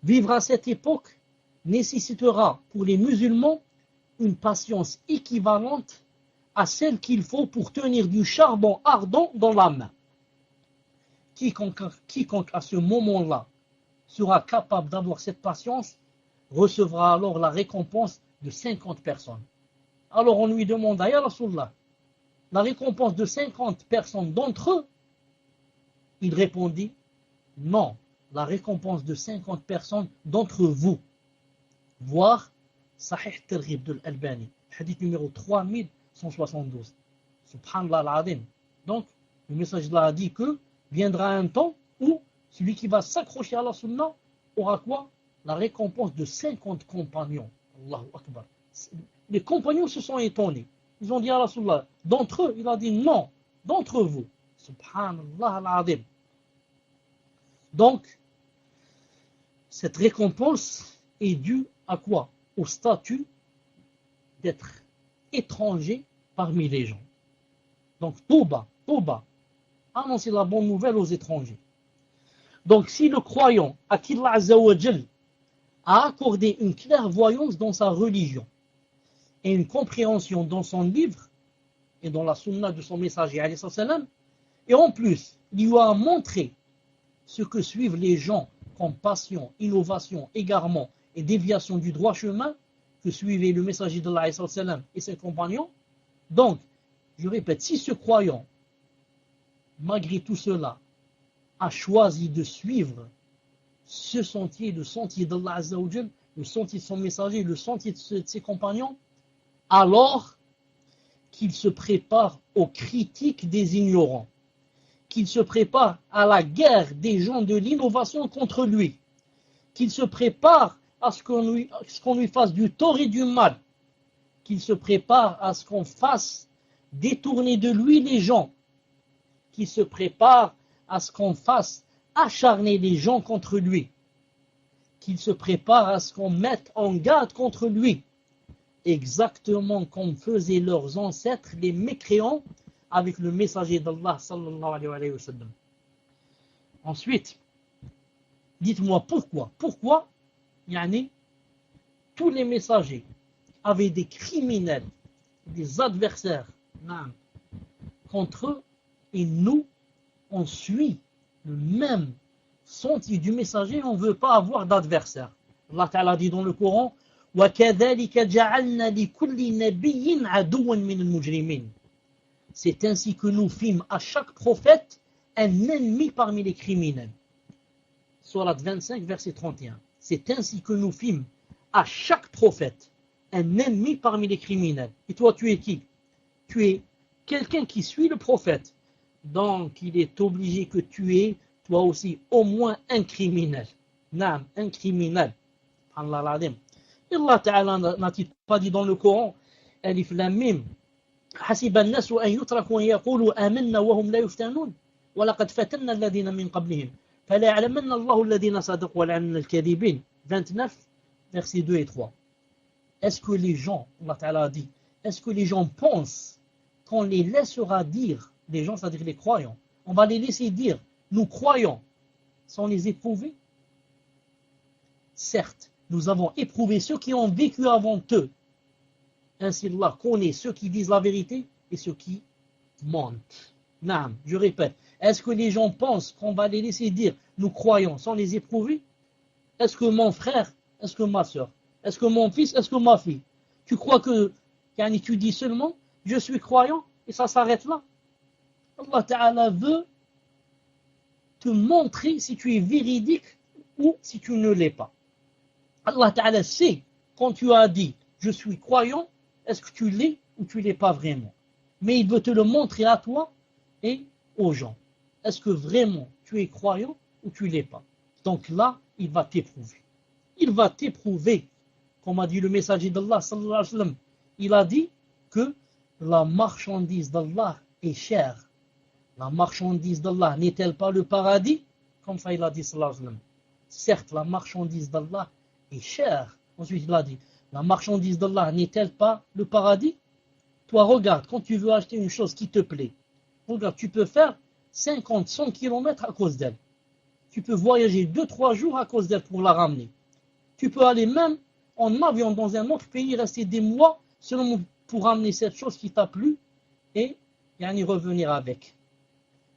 Vivre à cette époque nécessitera pour les musulmans une patience équivalente à celle qu'il faut pour tenir du charbon ardent dans la main. Quiconque à ce moment-là sera capable d'avoir cette patience recevra alors la récompense de 50 personnes. » Alors on lui demanda, ya Rasulullah, la récompense de 50 personnes d'entre eux? Il répondit, non, la récompense de 50 personnes d'entre vous. Voir Sahih Targhib de l'Albani, hadith numéro 3172. Subhanallah al-Azim. Donc, le message là a dit que viendra un temps où celui qui va s'accrocher à la sunna aura quoi? La récompense de 50 compagnons. Allahu Akbar. Les compagnons se sont étonnés. Ils ont dit à Rasulullah, d'entre eux, il a dit non, d'entre vous. Subhanallah al-Azim. Donc, cette récompense est due à quoi? Au statut d'être étranger parmi les gens. Donc, Tauba, annoncer la bonne nouvelle aux étrangers. Donc, si le croyant à qui Allah Azza wa Jal a accordé une clairvoyance dans sa religion et une compréhension dans son livre et dans la sunna de son messager alayhi salam, et en plus, il lui a montré ce que suivent les gens comme passion, innovation, égarement et déviation du droit chemin que suivait le messager d'Allah alayhi salam et ses compagnons. Donc, je répète, si ce croyant, malgré tout cela, a choisi de suivre ce sentier, le sentier d'Allah Azza wa Jal, le sentier de son messager, le sentier de ses compagnons, alors qu'il se prépare aux critiques des ignorants, qu'il se prépare à la guerre des gens de l'innovation contre lui, qu'il se prépare à ce qu'on lui fasse du tort et du mal, qu'il se prépare à ce qu'on fasse détourner de lui les gens, qu'il se prépare à ce qu'on fasse acharner les gens contre lui, qu'il se prépare à ce qu'on mette en garde contre lui, exactement comme faisaient leurs ancêtres, les mécréants, avec le messager d'Allah sallallahu alayhi wa sallam. Ensuite, dites-moi pourquoi tous les messagers avaient des criminels, des adversaires contre eux, et nous, on suit le même sentier du messager, on ne veut pas avoir d'adversaire. Allah Ta'ala dit dans le Coran, وَكَذَلِكَ جَعَلْنَا لِكُلِّ نَبِيٍّ عَدُوًّا مِنَ الْمُجْرِمِينَ. C'est ainsi que nous fîmes à chaque prophète un ennemi parmi les criminels. Sourate 25, verset 31. C'est ainsi que nous fîmes à chaque prophète un ennemi parmi les criminels. Et toi, tu es qui? Tu es quelqu'un qui suit le prophète. Donc, il est obligé que tu es, toi aussi, au moins un criminel. Naam, un criminel. Allah l'adem. Allah Ta'ala n'a-t-il pas dit dans le Coran, Alif Lam Mim, حسب الناس أن يتركوا أن يقولوا آمنا وهم لا يفتنون ولقد فتنا الذين من قبلهم فلا يعلمن الله الذين صدقوا ويعلمن الكاذبين. 29, versets 2 et 3. Est-ce que les gens, Allah Ta'ala a dit, est-ce que les gens pensent qu'on les laissera dire, les gens, c'est-à-dire les croyants, on va les laisser dire, nous croyons, sans les éprouver? Certes, nous avons éprouvé ceux qui ont vécu avant eux. Ainsi, Allah connaît ceux qui disent la vérité et ceux qui mentent. Naam, je répète, est-ce que les gens pensent qu'on va les laisser dire, nous croyons, sans les éprouver? Est-ce que mon frère, est-ce que ma soeur, est-ce que mon fils, est-ce que ma fille, tu crois que, tu dis seulement, je suis croyant, et ça s'arrête là? Allah Ta'ala veut te montrer si tu es véridique ou si tu ne l'es pas. Allah Ta'ala sait, quand tu as dit, je suis croyant, est-ce que tu l'es ou tu ne l'es pas vraiment? Mais il veut te le montrer à toi et aux gens. Est-ce que vraiment tu es croyant ou tu ne l'es pas? Donc là, il va t'éprouver. Il va t'éprouver. Comme a dit le messager d'Allah, sallallahu alayhi wa sallam, il a dit que la marchandise d'Allah est chère. La marchandise d'Allah n'est-elle pas le paradis? Comme ça il a dit, sallallahu alayhi wa sallam. Certes, la marchandise d'Allah est chère. Ensuite il a dit, la marchandise d'Allah n'est-elle pas le paradis? Toi, regarde, quand tu veux acheter une chose qui te plaît, regarde, tu peux faire 50, 100 km à cause d'elle. Tu peux voyager 2-3 jours à cause d'elle pour la ramener. Tu peux aller même en avion dans un autre pays, rester des mois seulement pour ramener cette chose qui t'a plu et y revenir avec.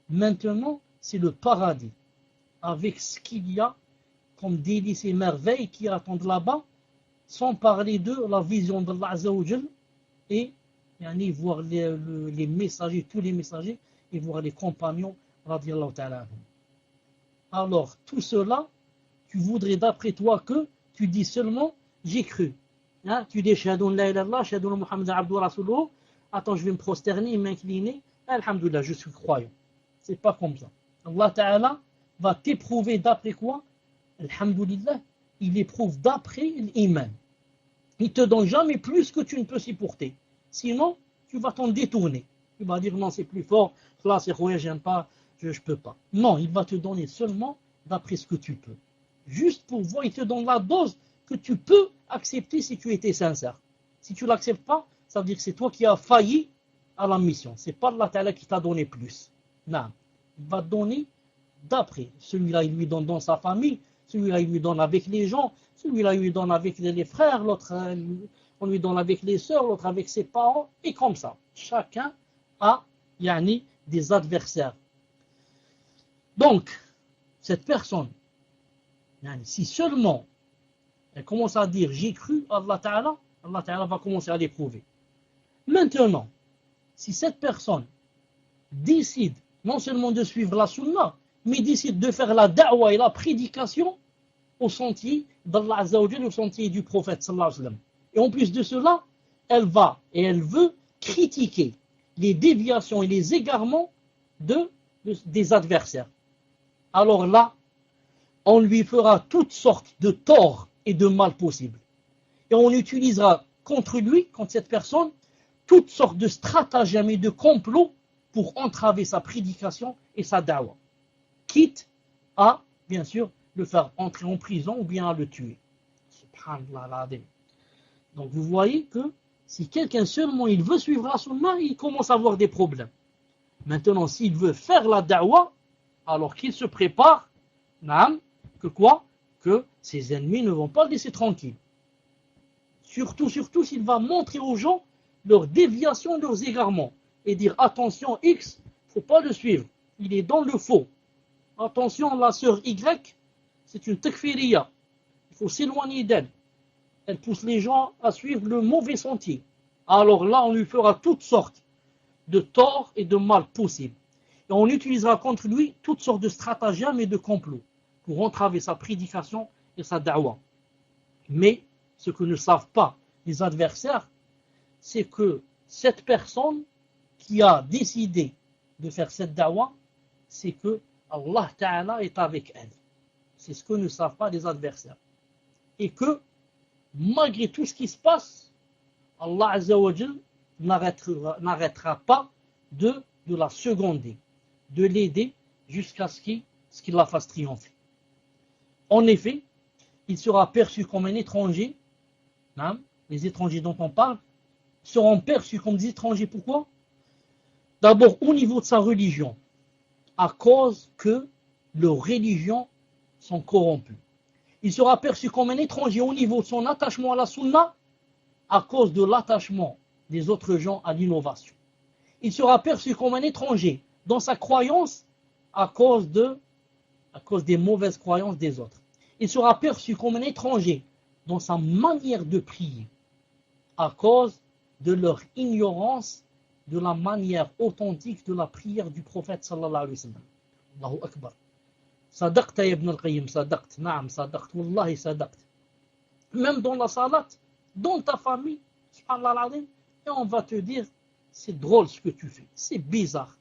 Maintenant, c'est le paradis, avec ce qu'il y a comme délices et merveilles qui attendent là-bas, sans parler de la vision d'Allah Azza wa Jal et voir les messagers, tous les messagers, et voir les compagnons, radiyallahu ta'ala. Alors, tout cela, tu voudrais d'après toi que tu dis seulement, j'ai cru. Tu dis, Shahadun la ilaha illallah, Shahadun Muhammad abdu rasuluhu, attends, je vais me prosterner, m'incliner, alhamdulillah, je suis croyant. C'est pas comme ça. Allah Ta'ala va t'éprouver d'après quoi? Alhamdulillah, il éprouve d'après l'iman. Il te donne jamais plus que tu ne peux supporter. Sinon, tu vas t'en détourner. Tu vas dire non, c'est plus fort, là c'est quoi, j'aime pas, je peux pas. Non, il va te donner seulement d'après ce que tu peux. Juste pour voir, il te donne la dose que tu peux accepter si tu étais sincère. Si tu ne l'acceptes pas, ça veut dire que c'est toi qui as failli à la mission. C'est pas Allah Ta'ala qui t'a donné plus. Non, il va te donner d'après. Celui-là, il lui donne dans sa famille, celui-là, il lui donne avec les gens, celui-là, il lui donne avec les frères, l'autre, on lui donne avec les sœurs, l'autre avec ses parents, et comme ça. Chacun a des adversaires. Donc, cette personne, si seulement elle commence à dire j'ai cru à Allah Ta'ala va commencer à l'éprouver. Maintenant, si cette personne décide non seulement de suivre la sunna, mais décide de faire la da'wa et la prédication au sentier d'Allah Azza wa Jalla, au sentier du prophète sallallahu alayhi wa sallam. Et en plus de cela, elle va et elle veut critiquer les déviations et les égarements de des adversaires. Alors là, on lui fera toutes sortes de torts et de mal possibles. Et on utilisera contre lui, contre cette personne, toutes sortes de stratagèmes et de complots pour entraver sa prédication et sa da'wa. Quitte à, bien sûr, le faire entrer en prison ou bien à le tuer. Subhanallah. Donc vous voyez que si quelqu'un seulement il veut suivre la sunna, il commence à avoir des problèmes. Maintenant, s'il veut faire la da'wa, alors qu'il se prépare, que quoi? Que ses ennemis ne vont pas le laisser tranquille. Surtout s'il va montrer aux gens leurs déviations, leurs égarements. Et dire, attention, X, il ne faut pas le suivre. Il est dans le faux. Attention, la sœur Y, c'est une takfiriya. Il faut s'éloigner d'elle. Elle pousse les gens à suivre le mauvais sentier. Alors là, on lui fera toutes sortes de torts et de mal possibles. Et on utilisera contre lui toutes sortes de stratagèmes et de complots pour entraver sa prédication et sa da'wa. Mais ce que ne savent pas les adversaires, c'est que cette personne qui a décidé de faire cette da'wa, c'est que Allah Ta'ala est avec elle. C'est ce que ne savent pas les adversaires. Et que malgré tout ce qui se passe, Allah Azza wa Jal n'arrêtera pas de la seconder, de l'aider jusqu'à ce qu'il la fasse triompher. En effet, il sera perçu comme un étranger. Les étrangers dont on parle seront perçus comme des étrangers. Pourquoi? D'abord au niveau de sa religion, à cause que leurs religions sont corrompues. Il sera perçu comme un étranger au niveau de son attachement à la sunna, à cause de l'attachement des autres gens à l'innovation. Il sera perçu comme un étranger dans sa croyance à cause des mauvaises croyances des autres. Il sera perçu comme un étranger dans sa manière de prier à cause de leur ignorance de la manière authentique de la prière du prophète sallallahu alayhi wa sallam. Allahu Akbar. Sadaqta ibn al-Qayyim, sadaqt, naam, sadaqt, wallahi sadaqt. Même dans la salat, dans ta famille, subhanallah, et on va te dire, c'est drôle ce que tu fais, c'est bizarre.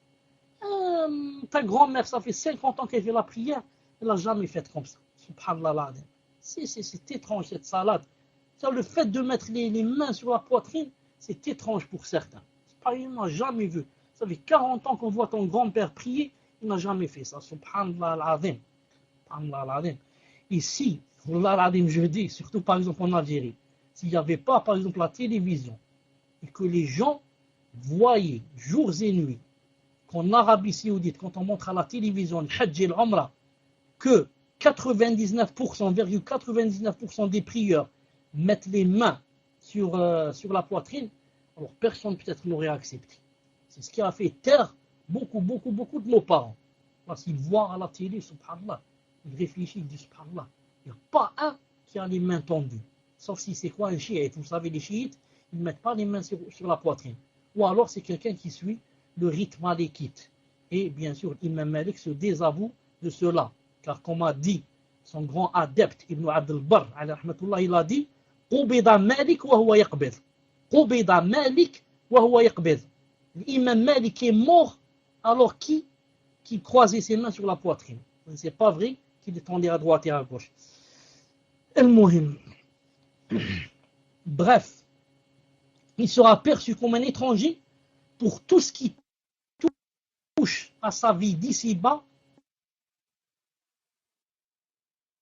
Ta grand-mère, ça fait 50 ans qu'elle fait la prière, elle n'a jamais fait comme ça. Subhanallah. C'est étrange cette salade. Le fait de mettre les mains sur la poitrine, c'est étrange pour certains. Il n'a jamais vu. Ça fait 40 ans qu'on voit ton grand-père prier, il n'a jamais fait ça. Subhanallah al-Azim. Ici, je dis, surtout par exemple en Algérie, s'il n'y avait pas par exemple la télévision et que les gens voyaient jours et nuits qu'en Arabie Saoudite, quand on montre à la télévision le Hajj et l'Umrah, que 99% des prieurs mettent les mains sur la poitrine, alors personne peut-être n'aurait accepté. C'est ce qui a fait taire beaucoup de nos parents. Parce qu'ils voient à la télé, subhanallah, ils réfléchissent, ils disent subhanallah, il n'y a pas un qui a les mains tendues. Sauf si c'est quoi un chiite. Vous savez, les chiites, ils ne mettent pas les mains sur la poitrine. Ou alors c'est quelqu'un qui suit le rythme malikite. Et bien sûr, Imam Malik se désavoue de cela. Car comme a dit son grand adepte, Ibn Abd al-Barr, il a dit Qubida Malik wa huwa yaqbid. Qubida Malik wa huwa yaqbid. L'imam Malik est mort alors qu'il croisait ses mains sur la poitrine. Ce n'est pas vrai qu'il tendait à droite et à gauche. El-Muhim. Bref, il sera perçu comme un étranger pour tout ce qui touche à sa vie d'ici-bas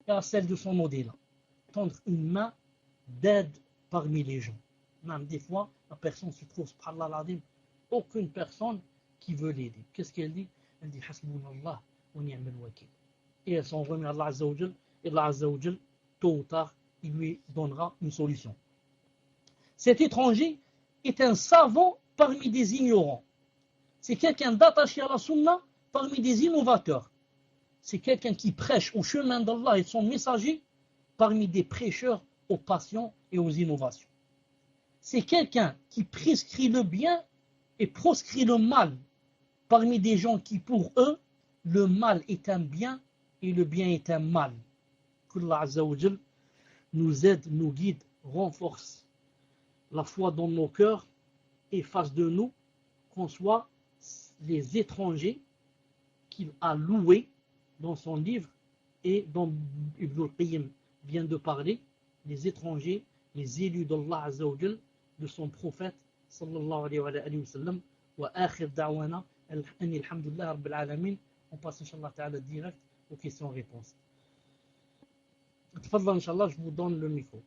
et à celle de son au-delà. Tendre une main d'aide parmi les gens. Même des fois, la personne se trouve, subhanallah, aucune personne qui veut l'aider. Qu'est-ce qu'elle dit? Elle dit Hasbunallah wa ni'mal wakil. Et elle s'en remet à Allah Azza wa Jal, et Allah Azza wa Jal, tôt ou tard, il lui donnera une solution. Cet étranger est un savant parmi des ignorants. C'est quelqu'un d'attaché à la sunna parmi des innovateurs. C'est quelqu'un qui prêche au chemin d'Allah et de son messager parmi des prêcheurs aux passions et aux innovations. C'est quelqu'un qui prescrit le bien et proscrit le mal parmi des gens qui, pour eux, le mal est un bien et le bien est un mal. Qu'Allah Azza wa Jal nous aide, nous guide, renforce la foi dans nos cœurs et fasse de nous qu'on soit les étrangers qu'il a loué dans son livre et dont Ibn al-Qayyim vient de parler, les étrangers, les élus d'Allah Azza wa Jal, de son prophète sallallahu alayhi wa sallam. Wa akhir da'wana alhamdulillah rabbil alamin. On passe inshallah ta'ala direct aux questions-réponses. Tfadhal inshallah, je vous donne le micro.